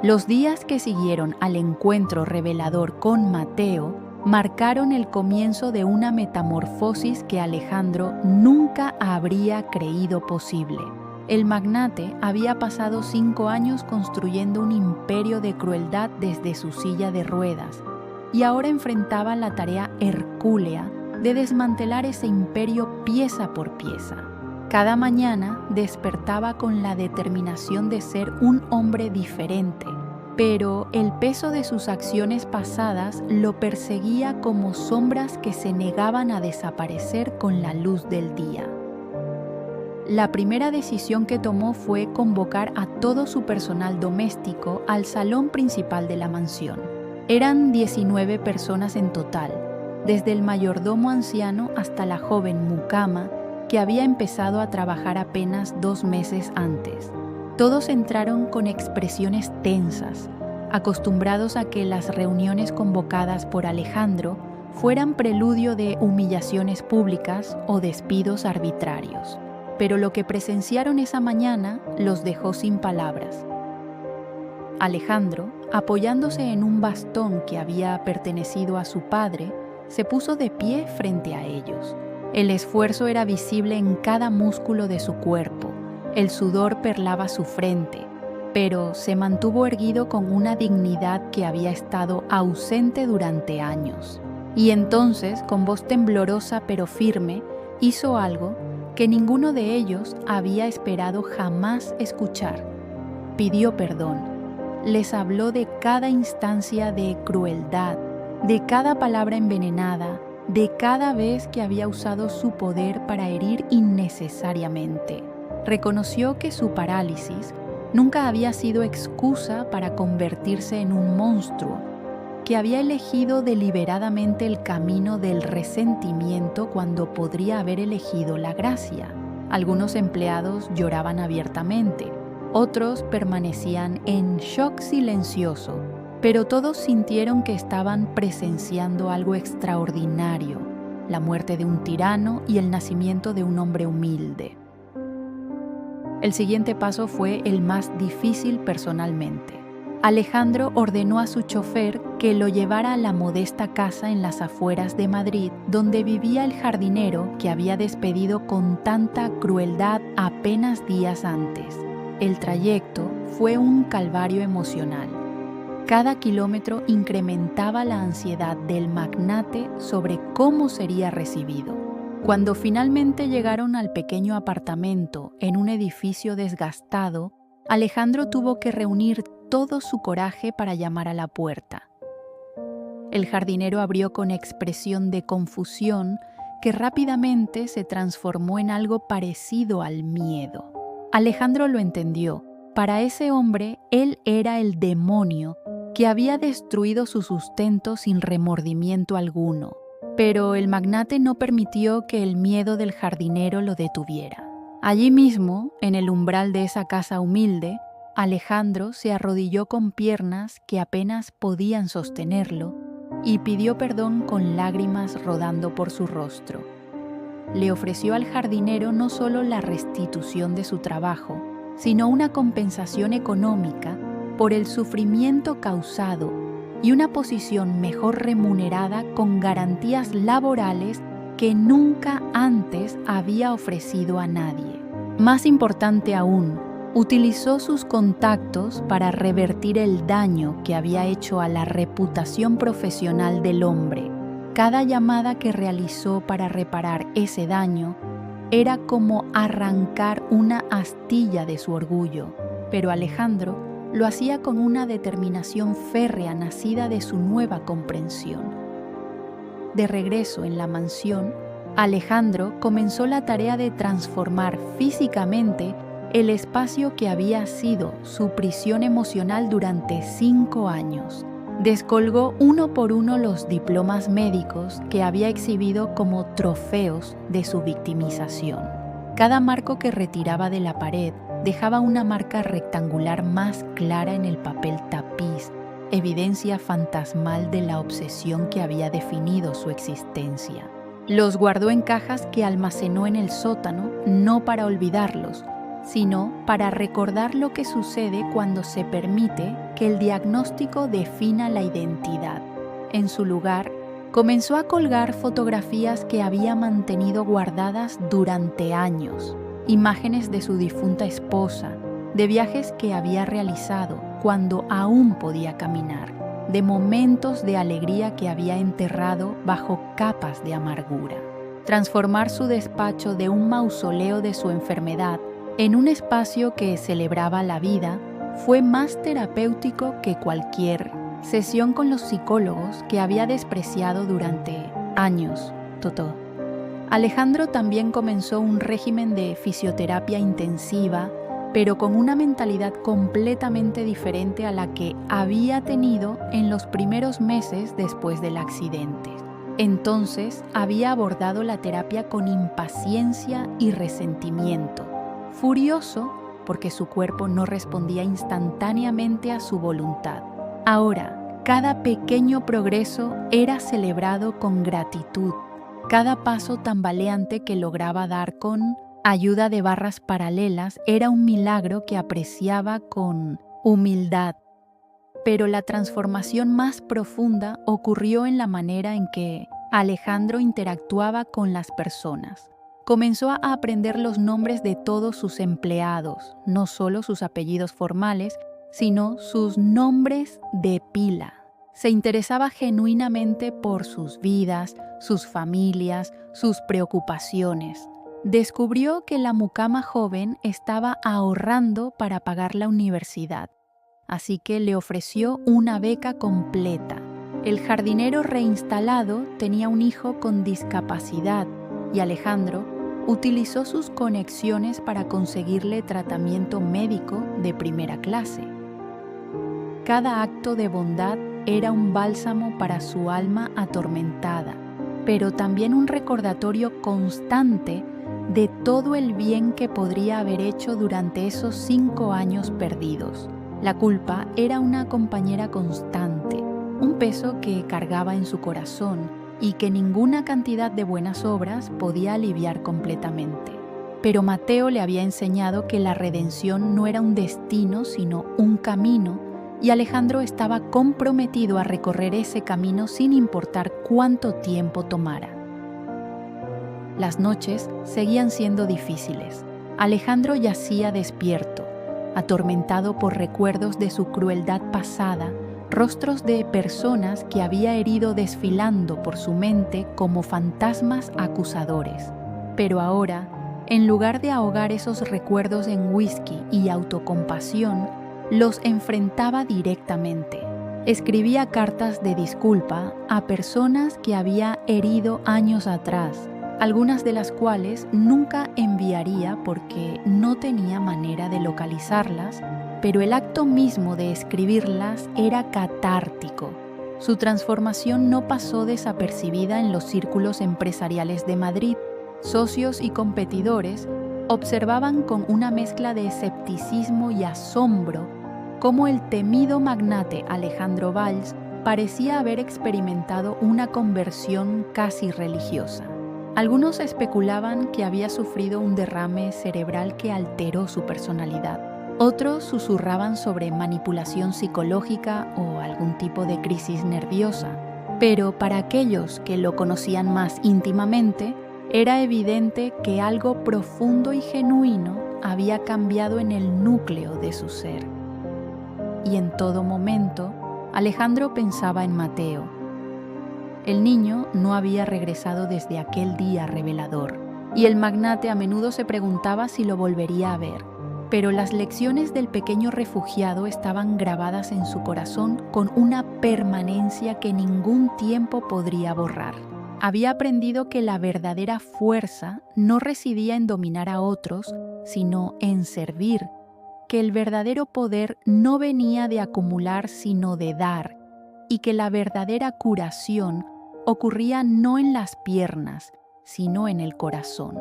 Los días que siguieron al encuentro revelador con Mateo marcaron el comienzo de una metamorfosis que Alejandro nunca habría creído posible. El magnate había pasado 5 años construyendo un imperio de crueldad desde su silla de ruedas y ahora enfrentaba la tarea hercúlea de desmantelar ese imperio pieza por pieza. Cada mañana despertaba con la determinación de ser un hombre diferente, pero el peso de sus acciones pasadas lo perseguía como sombras que se negaban a desaparecer con la luz del día. La primera decisión que tomó fue convocar a todo su personal doméstico al salón principal de la mansión. Eran 19 personas en total, desde el mayordomo anciano hasta la joven mucama que había empezado a trabajar apenas 2 meses antes. Todos entraron con expresiones tensas. acostumbrados a que las reuniones convocadas por Alejandro fueran preludio de humillaciones públicas o despidos arbitrarios. Pero lo que presenciaron esa mañana los dejó sin palabras. Alejandro, apoyándose en un bastón que había pertenecido a su padre, se puso de pie frente a ellos. El esfuerzo era visible en cada músculo de su cuerpo, el sudor perlaba su frente, pero se mantuvo erguido con una dignidad que había estado ausente durante años. Y entonces, con voz temblorosa pero firme, hizo algo que ninguno de ellos había esperado jamás escuchar. Pidió perdón. Les habló de cada instancia de crueldad, de cada palabra envenenada, de cada vez que había usado su poder para herir innecesariamente. Reconoció que su parálisis nunca había sido excusa para convertirse en un monstruo, que había elegido deliberadamente el camino del resentimiento cuando podría haber elegido la gracia. Algunos empleados lloraban abiertamente, otros permanecían en shock silencioso, pero todos sintieron que estaban presenciando algo extraordinario, la muerte de un tirano y el nacimiento de un hombre humilde. El siguiente paso fue el más difícil personalmente. Alejandro ordenó a su chofer que lo llevara a la modesta casa en las afueras de Madrid, donde vivía el jardinero que había despedido con tanta crueldad apenas días antes. El trayecto fue un calvario emocional. Cada kilómetro incrementaba la ansiedad del magnate sobre cómo sería recibido. Cuando finalmente llegaron al pequeño apartamento en un edificio desgastado, Alejandro tuvo que reunir todo su coraje para llamar a la puerta. El jardinero abrió con expresión de confusión que rápidamente se transformó en algo parecido al miedo. Alejandro lo entendió. Para ese hombre, él era el demonio que había destruido su sustento sin remordimiento alguno. Pero el magnate no permitió que el miedo del jardinero lo detuviera. Allí mismo, en el umbral de esa casa humilde, Alejandro se arrodilló con piernas que apenas podían sostenerlo y pidió perdón con lágrimas rodando por su rostro. Le ofreció al jardinero no solo la restitución de su trabajo, sino una compensación económica por el sufrimiento causado y una posición mejor remunerada con garantías laborales que nunca antes había ofrecido a nadie. Más importante aún, utilizó sus contactos para revertir el daño que había hecho a la reputación profesional del hombre. Cada llamada que realizó para reparar ese daño era como arrancar una astilla de su orgullo, pero Alejandro lo hacía con una determinación férrea nacida de su nueva comprensión. De regreso en la mansión, Alejandro comenzó la tarea de transformar físicamente el espacio que había sido su prisión emocional durante 5 años. Descolgó uno por uno los diplomas médicos que había exhibido como trofeos de su victimización. Cada marco que retiraba de la pared dejaba una marca rectangular más clara en el papel tapiz, evidencia fantasmal de la obsesión que había definido su existencia. Los guardó en cajas que almacenó en el sótano, no para olvidarlos, sino para recordar lo que sucede cuando se permite que el diagnóstico defina la identidad. En su lugar, comenzó a colgar fotografías que había mantenido guardadas durante años, imágenes de su difunta esposa, de viajes que había realizado cuando aún podía caminar, de momentos de alegría que había enterrado bajo capas de amargura. Transformar su despacho de un mausoleo de su enfermedad en un espacio que celebraba la vida fue más terapéutico que cualquier sesión con los psicólogos que había despreciado durante años. Totó. Alejandro también comenzó un régimen de fisioterapia intensiva, pero con una mentalidad completamente diferente a la que había tenido en los primeros meses después del accidente. Entonces había abordado la terapia con impaciencia y resentimiento, furioso porque su cuerpo no respondía instantáneamente a su voluntad. Ahora, cada pequeño progreso era celebrado con gratitud. Cada paso tambaleante que lograba dar con ayuda de barras paralelas era un milagro que apreciaba con humildad. Pero la transformación más profunda ocurrió en la manera en que Alejandro interactuaba con las personas. Comenzó a aprender los nombres de todos sus empleados, no solo sus apellidos formales, sino sus nombres de pila. Se interesaba genuinamente por sus vidas, sus familias, sus preocupaciones. Descubrió que la mucama joven estaba ahorrando para pagar la universidad, así que le ofreció una beca completa. El jardinero reinstalado tenía un hijo con discapacidad y Alejandro utilizó sus conexiones para conseguirle tratamiento médico de primera clase. Cada acto de bondad era un bálsamo para su alma atormentada, pero también un recordatorio constante de todo el bien que podría haber hecho durante esos 5 años perdidos. La culpa era una compañera constante, un peso que cargaba en su corazón y que ninguna cantidad de buenas obras podía aliviar completamente. Pero Mateo le había enseñado que la redención no era un destino, sino un camino, y Alejandro estaba comprometido a recorrer ese camino sin importar cuánto tiempo tomara. Las noches seguían siendo difíciles. Alejandro yacía despierto, atormentado por recuerdos de su crueldad pasada, rostros de personas que había herido desfilando por su mente como fantasmas acusadores. Pero ahora, en lugar de ahogar esos recuerdos en whisky y autocompasión, los enfrentaba directamente. Escribía cartas de disculpa a personas que había herido años atrás, algunas de las cuales nunca enviaría porque no tenía manera de localizarlas, pero el acto mismo de escribirlas era catártico. Su transformación no pasó desapercibida en los círculos empresariales de Madrid. Socios y competidores observaban con una mezcla de escepticismo y asombro cómo el temido magnate Alejandro Valls parecía haber experimentado una conversión casi religiosa. Algunos especulaban que había sufrido un derrame cerebral que alteró su personalidad. Otros susurraban sobre manipulación psicológica o algún tipo de crisis nerviosa. Pero para aquellos que lo conocían más íntimamente, era evidente que algo profundo y genuino había cambiado en el núcleo de su ser. Y en todo momento, Alejandro pensaba en Mateo. El niño no había regresado desde aquel día revelador, y el magnate a menudo se preguntaba si lo volvería a ver. Pero las lecciones del pequeño refugiado estaban grabadas en su corazón con una permanencia que ningún tiempo podría borrar. Había aprendido que la verdadera fuerza no residía en dominar a otros, sino en servir, que el verdadero poder no venía de acumular sino de dar, y que la verdadera curación ocurría no en las piernas, sino en el corazón.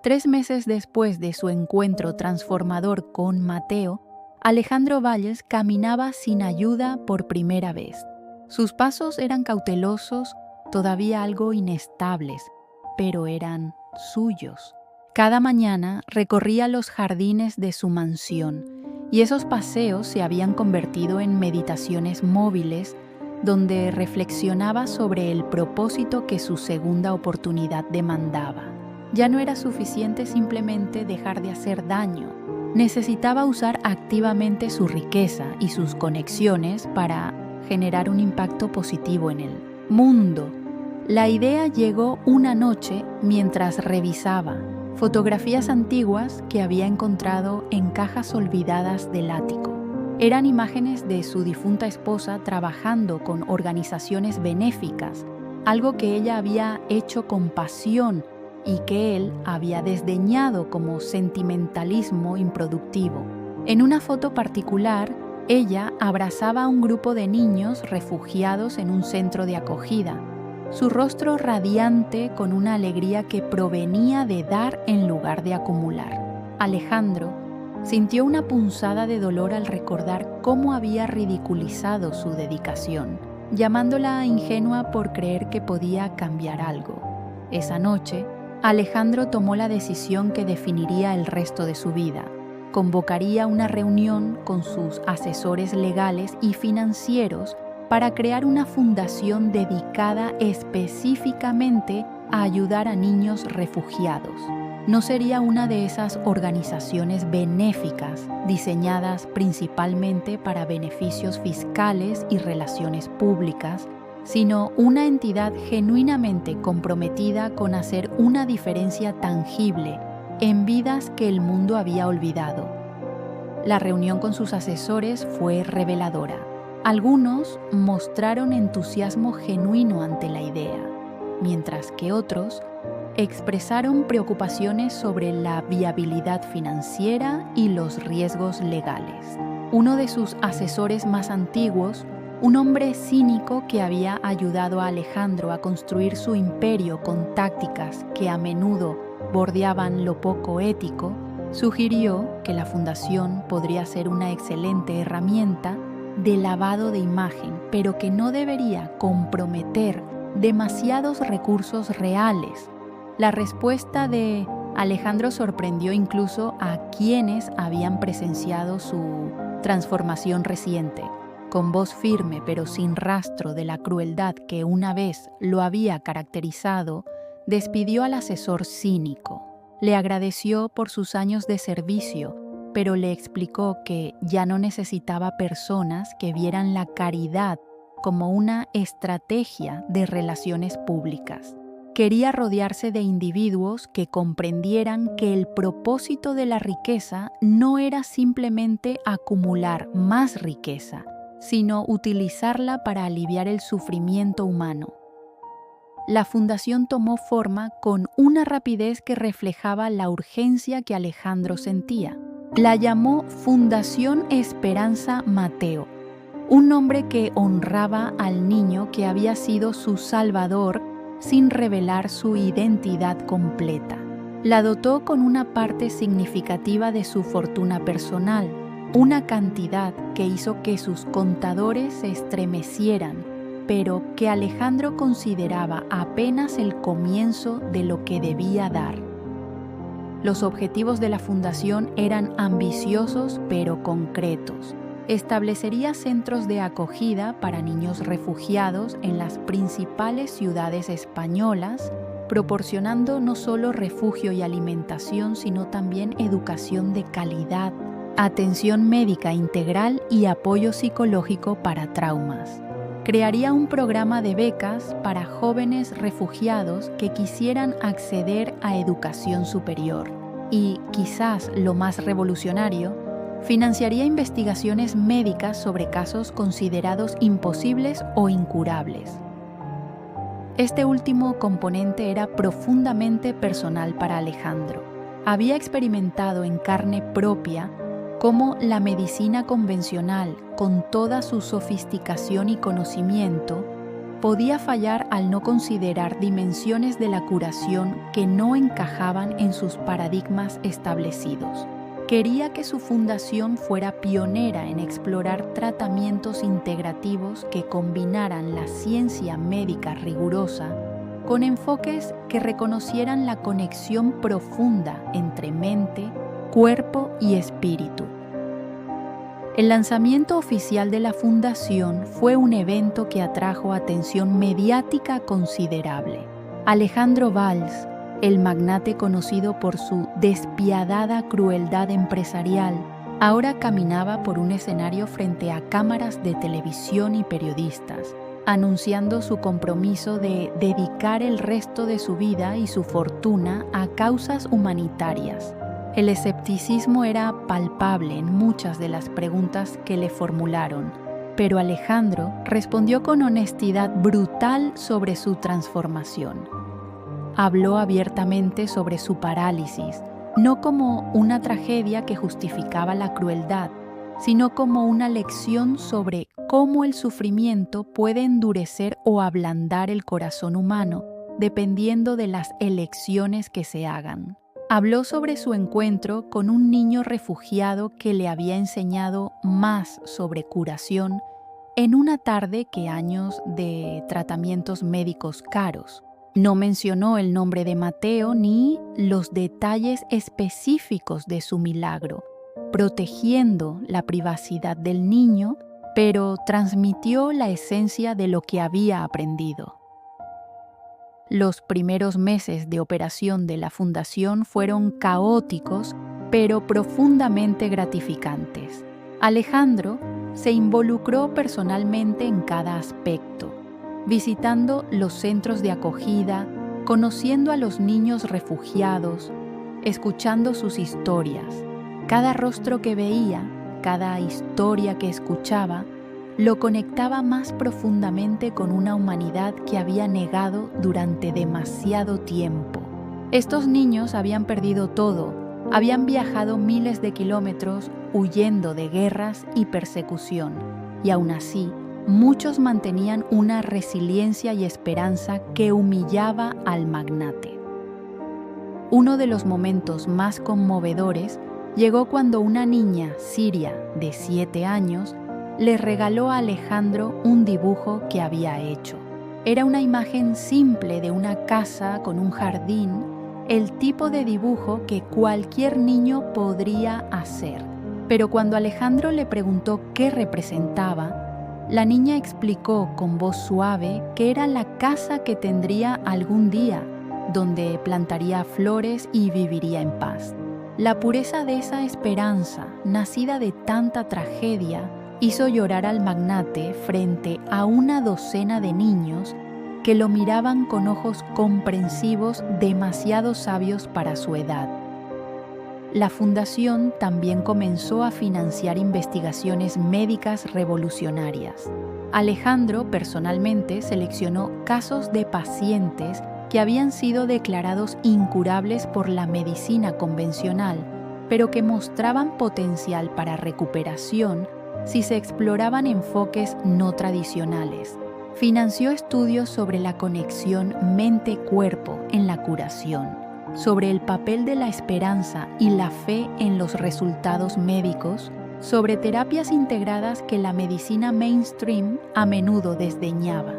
3 meses después de su encuentro transformador con Mateo, Alejandro Valls caminaba sin ayuda por primera vez. Sus pasos eran cautelosos, todavía algo inestables, pero eran suyos. Cada mañana recorría los jardines de su mansión, y esos paseos se habían convertido en meditaciones móviles donde reflexionaba sobre el propósito que su segunda oportunidad demandaba. Ya no era suficiente simplemente dejar de hacer daño. Necesitaba usar activamente su riqueza y sus conexiones para generar un impacto positivo en el mundo. La idea llegó una noche mientras revisaba fotografías antiguas que había encontrado en cajas olvidadas del ático. Eran imágenes de su difunta esposa trabajando con organizaciones benéficas, algo que ella había hecho con pasión y que él había desdeñado como sentimentalismo improductivo. En una foto particular, ella abrazaba a un grupo de niños refugiados en un centro de acogida, su rostro radiante con una alegría que provenía de dar en lugar de acumular. Alejandro Sintió una punzada de dolor al recordar cómo había ridiculizado su dedicación, llamándola ingenua por creer que podía cambiar algo. Esa noche, Alejandro tomó la decisión que definiría el resto de su vida. Convocaría una reunión con sus asesores legales y financieros para crear una fundación dedicada específicamente a ayudar a niños refugiados. No sería una de esas organizaciones benéficas diseñadas principalmente para beneficios fiscales y relaciones públicas, sino una entidad genuinamente comprometida con hacer una diferencia tangible en vidas que el mundo había olvidado. La reunión con sus asesores fue reveladora. Algunos mostraron entusiasmo genuino ante la idea, mientras que otros expresaron preocupaciones sobre la viabilidad financiera y los riesgos legales. Uno de sus asesores más antiguos, un hombre cínico que había ayudado a Alejandro a construir su imperio con tácticas que a menudo bordeaban lo poco ético, sugirió que la fundación podría ser una excelente herramienta de lavado de imagen, pero que no debería comprometer demasiados recursos reales. La respuesta de Alejandro sorprendió incluso a quienes habían presenciado su transformación reciente. Con voz firme pero sin rastro de la crueldad que una vez lo había caracterizado, despidió al asesor cínico. Le agradeció por sus años de servicio, pero le explicó que ya no necesitaba personas que vieran la caridad como una estrategia de relaciones públicas. Quería rodearse de individuos que comprendieran que el propósito de la riqueza no era simplemente acumular más riqueza, sino utilizarla para aliviar el sufrimiento humano. La fundación tomó forma con una rapidez que reflejaba la urgencia que Alejandro sentía. La llamó Fundación Esperanza Mateo, un nombre que honraba al niño que había sido su salvador sin revelar su identidad completa. La dotó con una parte significativa de su fortuna personal, una cantidad que hizo que sus contadores se estremecieran, pero que Alejandro consideraba apenas el comienzo de lo que debía dar. Los objetivos de la fundación eran ambiciosos pero concretos. Establecería centros de acogida para niños refugiados en las principales ciudades españolas, proporcionando no solo refugio y alimentación, sino también educación de calidad, atención médica integral y apoyo psicológico para traumas. Crearía un programa de becas para jóvenes refugiados que quisieran acceder a educación superior. Y, quizás lo más revolucionario, financiaría investigaciones médicas sobre casos considerados imposibles o incurables. Este último componente era profundamente personal para Alejandro. Había experimentado en carne propia cómo la medicina convencional, con toda su sofisticación y conocimiento, podía fallar al no considerar dimensiones de la curación que no encajaban en sus paradigmas establecidos. Quería que su fundación fuera pionera en explorar tratamientos integrativos que combinaran la ciencia médica rigurosa con enfoques que reconocieran la conexión profunda entre mente, cuerpo y espíritu. El lanzamiento oficial de la fundación fue un evento que atrajo atención mediática considerable. Alejandro Valls, el magnate conocido por su despiadada crueldad empresarial, ahora caminaba por un escenario frente a cámaras de televisión y periodistas, anunciando su compromiso de dedicar el resto de su vida y su fortuna a causas humanitarias. El escepticismo era palpable en muchas de las preguntas que le formularon, pero Alejandro respondió con honestidad brutal sobre su transformación. Habló abiertamente sobre su parálisis, no como una tragedia que justificaba la crueldad, sino como una lección sobre cómo el sufrimiento puede endurecer o ablandar el corazón humano, dependiendo de las elecciones que se hagan. Habló sobre su encuentro con un niño refugiado que le había enseñado más sobre curación en una tarde que años de tratamientos médicos caros. No mencionó el nombre de Mateo ni los detalles específicos de su milagro, protegiendo la privacidad del niño, pero transmitió la esencia de lo que había aprendido. Los primeros meses de operación de la fundación fueron caóticos, pero profundamente gratificantes. Alejandro se involucró personalmente en cada aspecto, visitando los centros de acogida, conociendo a los niños refugiados, escuchando sus historias. Cada rostro que veía, cada historia que escuchaba, lo conectaba más profundamente con una humanidad que había negado durante demasiado tiempo. Estos niños habían perdido todo, habían viajado miles de kilómetros huyendo de guerras y persecución, y aún así, muchos mantenían una resiliencia y esperanza que humillaba al magnate. Uno de los momentos más conmovedores llegó cuando una niña siria de 7 años le regaló a Alejandro un dibujo que había hecho. Era una imagen simple de una casa con un jardín, el tipo de dibujo que cualquier niño podría hacer. Pero cuando Alejandro le preguntó qué representaba, la niña explicó con voz suave que era la casa que tendría algún día, donde plantaría flores y viviría en paz. La pureza de esa esperanza, nacida de tanta tragedia, hizo llorar al magnate frente a una docena de niños que lo miraban con ojos comprensivos demasiado sabios para su edad. La fundación también comenzó a financiar investigaciones médicas revolucionarias. Alejandro personalmente seleccionó casos de pacientes que habían sido declarados incurables por la medicina convencional, pero que mostraban potencial para recuperación si se exploraban enfoques no tradicionales. Financió estudios sobre la conexión mente-cuerpo en la curación, sobre el papel de la esperanza y la fe en los resultados médicos, sobre terapias integradas que la medicina mainstream a menudo desdeñaba.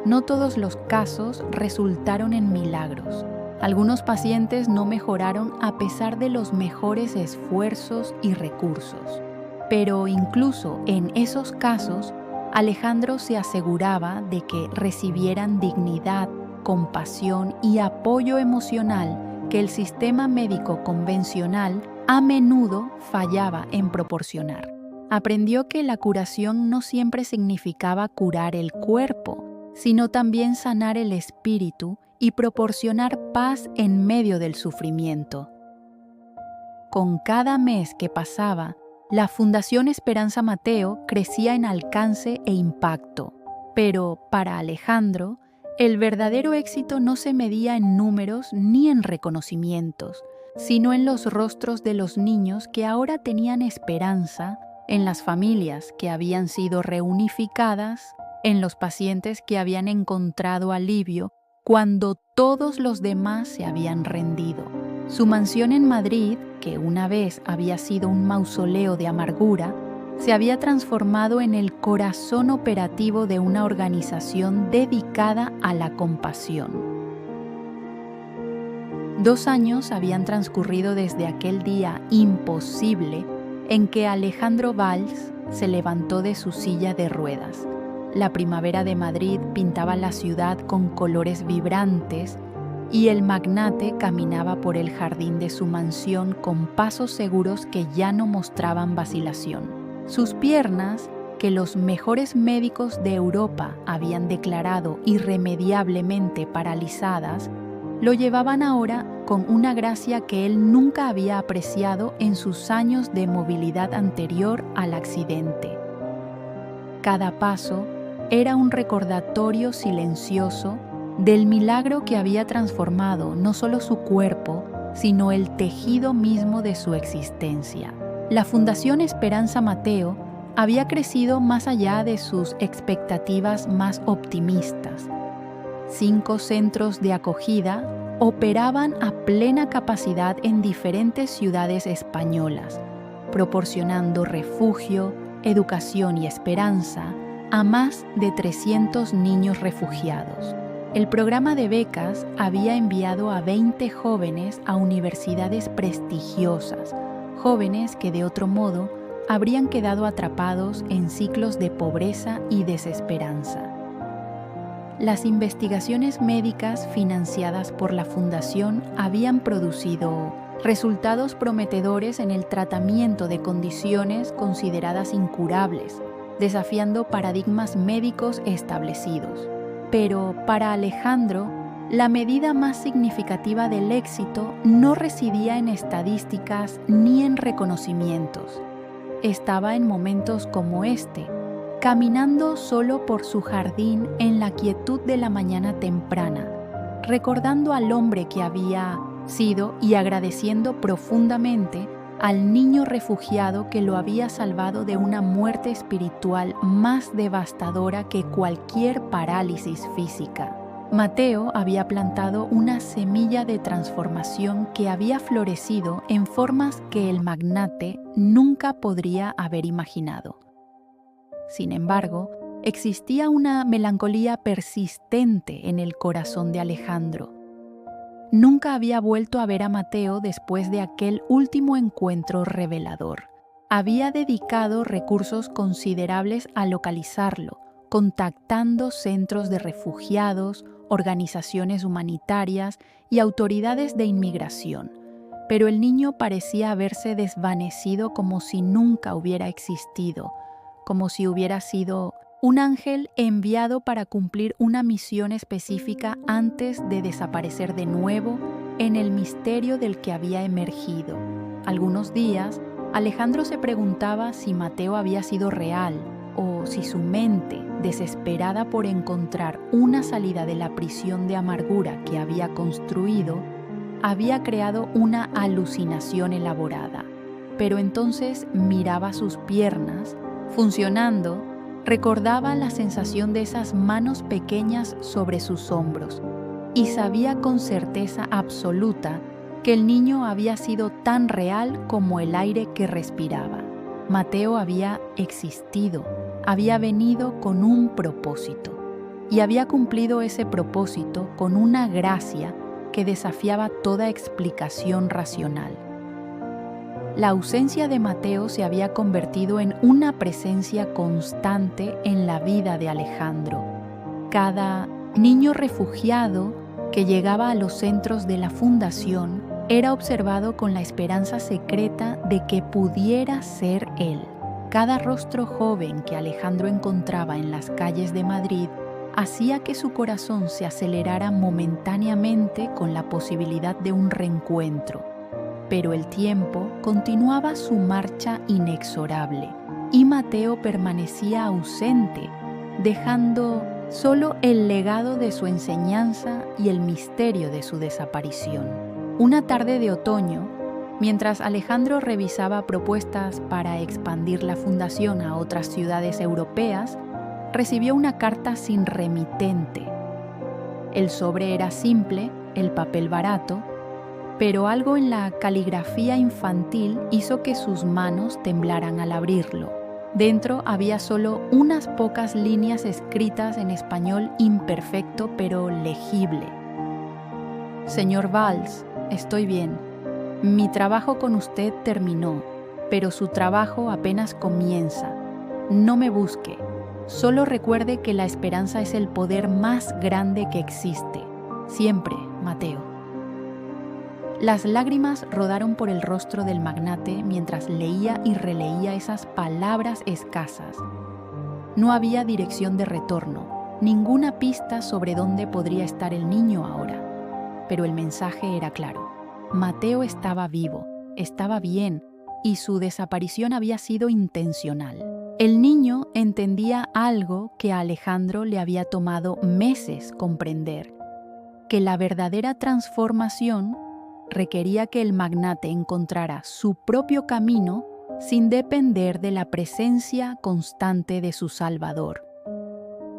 No todos los casos resultaron en milagros. Algunos pacientes no mejoraron a pesar de los mejores esfuerzos y recursos. Pero incluso en esos casos, Alejandro se aseguraba de que recibieran dignidad, compasión y apoyo emocional que el sistema médico convencional a menudo fallaba en proporcionar. Aprendió que la curación no siempre significaba curar el cuerpo, sino también sanar el espíritu y proporcionar paz en medio del sufrimiento. Con cada mes que pasaba, la Fundación Esperanza Mateo crecía en alcance e impacto, pero para Alejandro, el verdadero éxito no se medía en números ni en reconocimientos, sino en los rostros de los niños que ahora tenían esperanza, en las familias que habían sido reunificadas, en los pacientes que habían encontrado alivio cuando todos los demás se habían rendido. Su mansión en Madrid, que una vez había sido un mausoleo de amargura, se había transformado en el corazón operativo de una organización dedicada a la compasión. 2 años habían transcurrido desde aquel día imposible en que Alejandro Valls se levantó de su silla de ruedas. La primavera de Madrid pintaba la ciudad con colores vibrantes y el magnate caminaba por el jardín de su mansión con pasos seguros que ya no mostraban vacilación. Sus piernas, que los mejores médicos de Europa habían declarado irremediablemente paralizadas, lo llevaban ahora con una gracia que él nunca había apreciado en sus años de movilidad anterior al accidente. Cada paso era un recordatorio silencioso del milagro que había transformado no solo su cuerpo, sino el tejido mismo de su existencia. La Fundación Esperanza Mateo había crecido más allá de sus expectativas más optimistas. 5 centros de acogida, operaban a plena capacidad en diferentes ciudades españolas, proporcionando refugio, educación y esperanza a más de 300 niños refugiados. El programa de becas había enviado a 20 jóvenes a universidades prestigiosas, jóvenes que de otro modo habrían quedado atrapados en ciclos de pobreza y desesperanza. Las investigaciones médicas financiadas por la Fundación habían producido resultados prometedores en el tratamiento de condiciones consideradas incurables, desafiando paradigmas médicos establecidos. Pero para Alejandro, la medida más significativa del éxito no residía en estadísticas ni en reconocimientos. Estaba en momentos como este, caminando solo por su jardín en la quietud de la mañana temprana, recordando al hombre que había sido y agradeciendo profundamente al niño refugiado que lo había salvado de una muerte espiritual más devastadora que cualquier parálisis física. Mateo había plantado una semilla de transformación que había florecido en formas que el magnate nunca podría haber imaginado. Sin embargo, existía una melancolía persistente en el corazón de Alejandro. Nunca había vuelto a ver a Mateo después de aquel último encuentro revelador. Había dedicado recursos considerables a localizarlo, contactando centros de refugiados, organizaciones humanitarias y autoridades de inmigración. Pero el niño parecía haberse desvanecido como si nunca hubiera existido, como si hubiera sido un ángel enviado para cumplir una misión específica antes de desaparecer de nuevo en el misterio del que había emergido. Algunos días, Alejandro se preguntaba si Mateo había sido real o si su mente, desesperada por encontrar una salida de la prisión de amargura que había construido, había creado una alucinación elaborada. Pero entonces miraba sus piernas, funcionando, recordaba la sensación de esas manos pequeñas sobre sus hombros y sabía con certeza absoluta que el niño había sido tan real como el aire que respiraba. Mateo había existido, había venido con un propósito y había cumplido ese propósito con una gracia que desafiaba toda explicación racional. La ausencia de Mateo se había convertido en una presencia constante en la vida de Alejandro. Cada niño refugiado que llegaba a los centros de la Fundación era observado con la esperanza secreta de que pudiera ser él. Cada rostro joven que Alejandro encontraba en las calles de Madrid hacía que su corazón se acelerara momentáneamente con la posibilidad de un reencuentro. Pero el tiempo continuaba su marcha inexorable y Mateo permanecía ausente, dejando solo el legado de su enseñanza y el misterio de su desaparición. Una tarde de otoño, mientras Alejandro revisaba propuestas para expandir la fundación a otras ciudades europeas, recibió una carta sin remitente. El sobre era simple, el papel barato, pero algo en la caligrafía infantil hizo que sus manos temblaran al abrirlo. Dentro había solo unas pocas líneas escritas en español imperfecto pero legible. Señor Valls, estoy bien. Mi trabajo con usted terminó, pero su trabajo apenas comienza. No me busque. Solo recuerde que la esperanza es el poder más grande que existe. Siempre, Mateo. Las lágrimas rodaron por el rostro del magnate mientras leía y releía esas palabras escasas. No había dirección de retorno, ninguna pista sobre dónde podría estar el niño ahora. Pero el mensaje era claro. Mateo estaba vivo, estaba bien, y su desaparición había sido intencional. El niño entendía algo que a Alejandro le había tomado meses comprender, que la verdadera transformación requería que el magnate encontrara su propio camino sin depender de la presencia constante de su Salvador.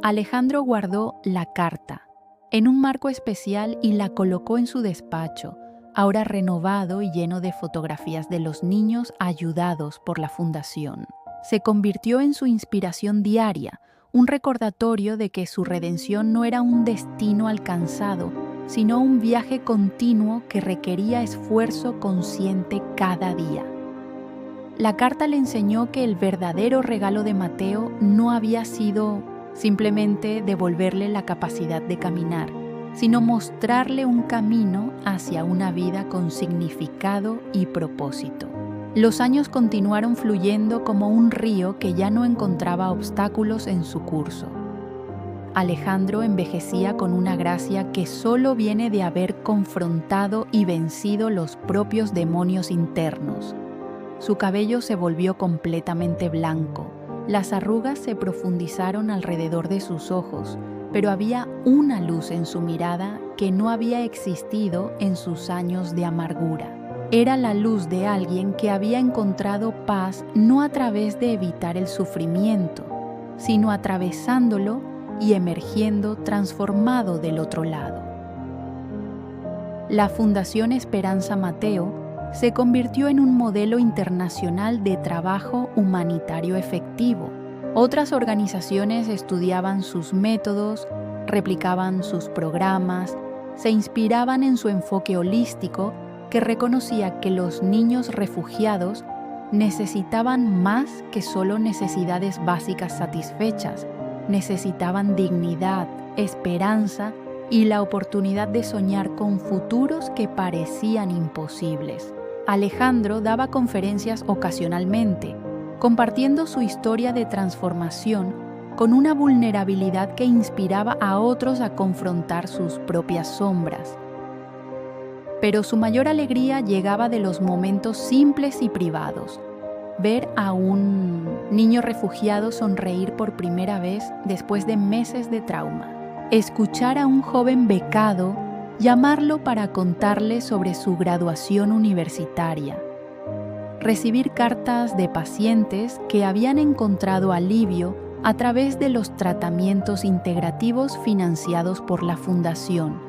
Alejandro guardó la carta, en un marco especial y la colocó en su despacho, ahora renovado y lleno de fotografías de los niños ayudados por la fundación. Se convirtió en su inspiración diaria, un recordatorio de que su redención no era un destino alcanzado, sino un viaje continuo que requería esfuerzo consciente cada día. La carta le enseñó que el verdadero regalo de Mateo no había sido simplemente devolverle la capacidad de caminar, sino mostrarle un camino hacia una vida con significado y propósito. Los años continuaron fluyendo como un río que ya no encontraba obstáculos en su curso. Alejandro envejecía con una gracia que solo viene de haber confrontado y vencido los propios demonios internos. Su cabello se volvió completamente blanco, las arrugas se profundizaron alrededor de sus ojos, pero había una luz en su mirada que no había existido en sus años de amargura. Era la luz de alguien que había encontrado paz no a través de evitar el sufrimiento, sino atravesándolo y emergiendo transformado del otro lado. La Fundación Esperanza Mateo se convirtió en un modelo internacional de trabajo humanitario efectivo. Otras organizaciones estudiaban sus métodos, replicaban sus programas, se inspiraban en su enfoque holístico que reconocía que los niños refugiados necesitaban más que solo necesidades básicas satisfechas, necesitaban dignidad, esperanza y la oportunidad de soñar con futuros que parecían imposibles. Alejandro daba conferencias ocasionalmente, compartiendo su historia de transformación con una vulnerabilidad que inspiraba a otros a confrontar sus propias sombras. Pero su mayor alegría llegaba de los momentos simples y privados. Ver a un niño refugiado sonreír por primera vez después de meses de trauma. Escuchar a un joven becado llamarlo para contarle sobre su graduación universitaria. Recibir cartas de pacientes que habían encontrado alivio a través de los tratamientos integrativos financiados por la Fundación.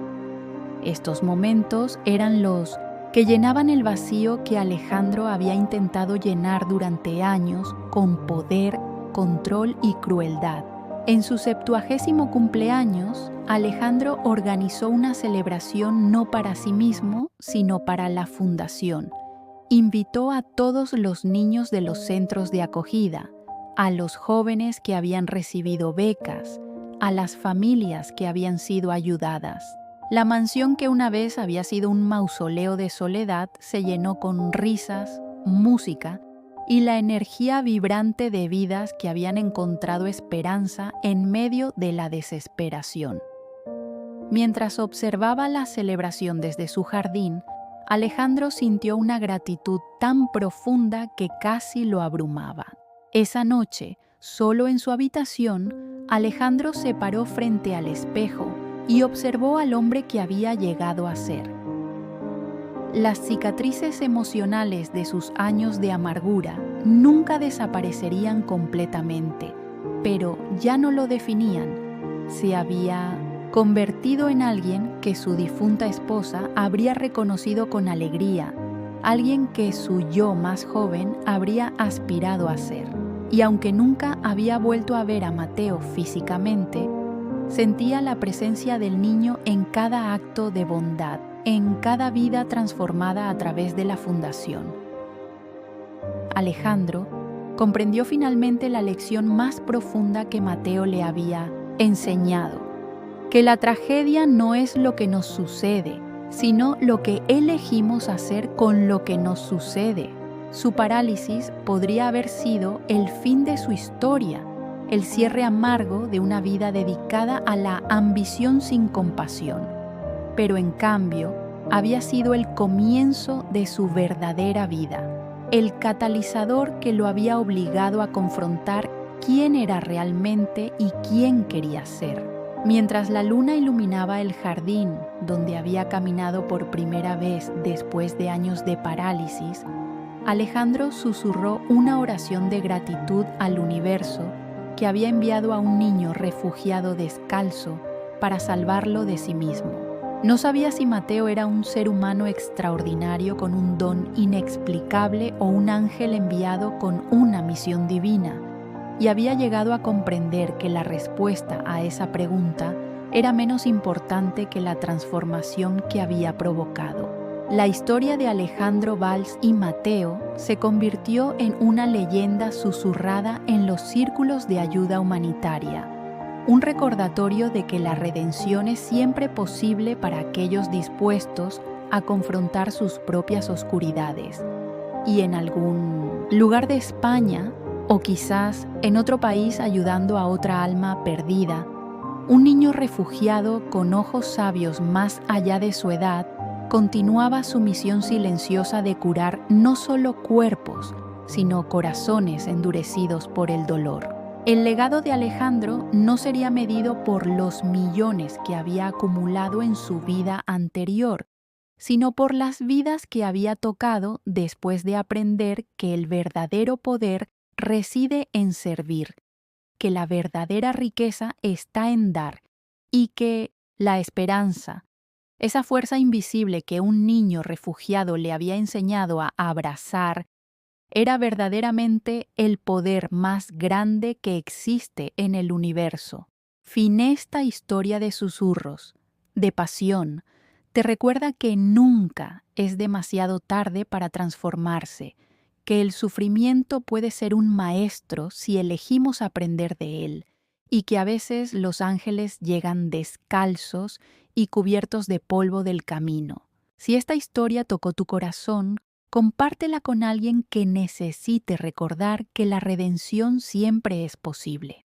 Estos momentos eran los que llenaban el vacío que Alejandro había intentado llenar durante años con poder, control y crueldad. En su 70º cumpleaños, Alejandro organizó una celebración no para sí mismo, sino para la Fundación. Invitó a todos los niños de los centros de acogida, a los jóvenes que habían recibido becas, a las familias que habían sido ayudadas. La mansión que una vez había sido un mausoleo de soledad se llenó con risas, música y la energía vibrante de vidas que habían encontrado esperanza en medio de la desesperación. Mientras observaba la celebración desde su jardín, Alejandro sintió una gratitud tan profunda que casi lo abrumaba. Esa noche, solo en su habitación, Alejandro se paró frente al espejo y observó al hombre que había llegado a ser. Las cicatrices emocionales de sus años de amargura nunca desaparecerían completamente, pero ya no lo definían. Se había convertido en alguien que su difunta esposa habría reconocido con alegría, alguien que su yo más joven habría aspirado a ser. Y aunque nunca había vuelto a ver a Mateo físicamente, sentía la presencia del niño en cada acto de bondad, en cada vida transformada a través de la Fundación. Alejandro comprendió finalmente la lección más profunda que Mateo le había enseñado, que la tragedia no es lo que nos sucede, sino lo que elegimos hacer con lo que nos sucede. Su parálisis podría haber sido el fin de su historia, el cierre amargo de una vida dedicada a la ambición sin compasión. Pero en cambio, había sido el comienzo de su verdadera vida, el catalizador que lo había obligado a confrontar quién era realmente y quién quería ser. Mientras la luna iluminaba el jardín donde había caminado por primera vez después de años de parálisis, Alejandro susurró una oración de gratitud al universo que había enviado a un niño refugiado descalzo para salvarlo de sí mismo. No sabía si Mateo era un ser humano extraordinario con un don inexplicable o un ángel enviado con una misión divina, y había llegado a comprender que la respuesta a esa pregunta era menos importante que la transformación que había provocado. La historia de Alejandro Valls y Mateo se convirtió en una leyenda susurrada en los círculos de ayuda humanitaria, un recordatorio de que la redención es siempre posible para aquellos dispuestos a confrontar sus propias oscuridades. Y en algún lugar de España, o quizás en otro país ayudando a otra alma perdida, un niño refugiado con ojos sabios más allá de su edad continuaba su misión silenciosa de curar no solo cuerpos, sino corazones endurecidos por el dolor. El legado de Alejandro no sería medido por los millones que había acumulado en su vida anterior, sino por las vidas que había tocado después de aprender que el verdadero poder reside en servir, que la verdadera riqueza está en dar y que la esperanza, esa fuerza invisible que un niño refugiado le había enseñado a abrazar, era verdaderamente el poder más grande que existe en el universo. Finesta historia de susurros, de pasión, te recuerda que nunca es demasiado tarde para transformarse, que el sufrimiento puede ser un maestro si elegimos aprender de él, y que a veces los ángeles llegan descalzos y cubiertos de polvo del camino. Si esta historia tocó tu corazón, compártela con alguien que necesite recordar que la redención siempre es posible.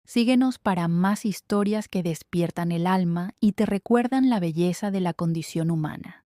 Síguenos para más historias que despiertan el alma y te recuerdan la belleza de la condición humana.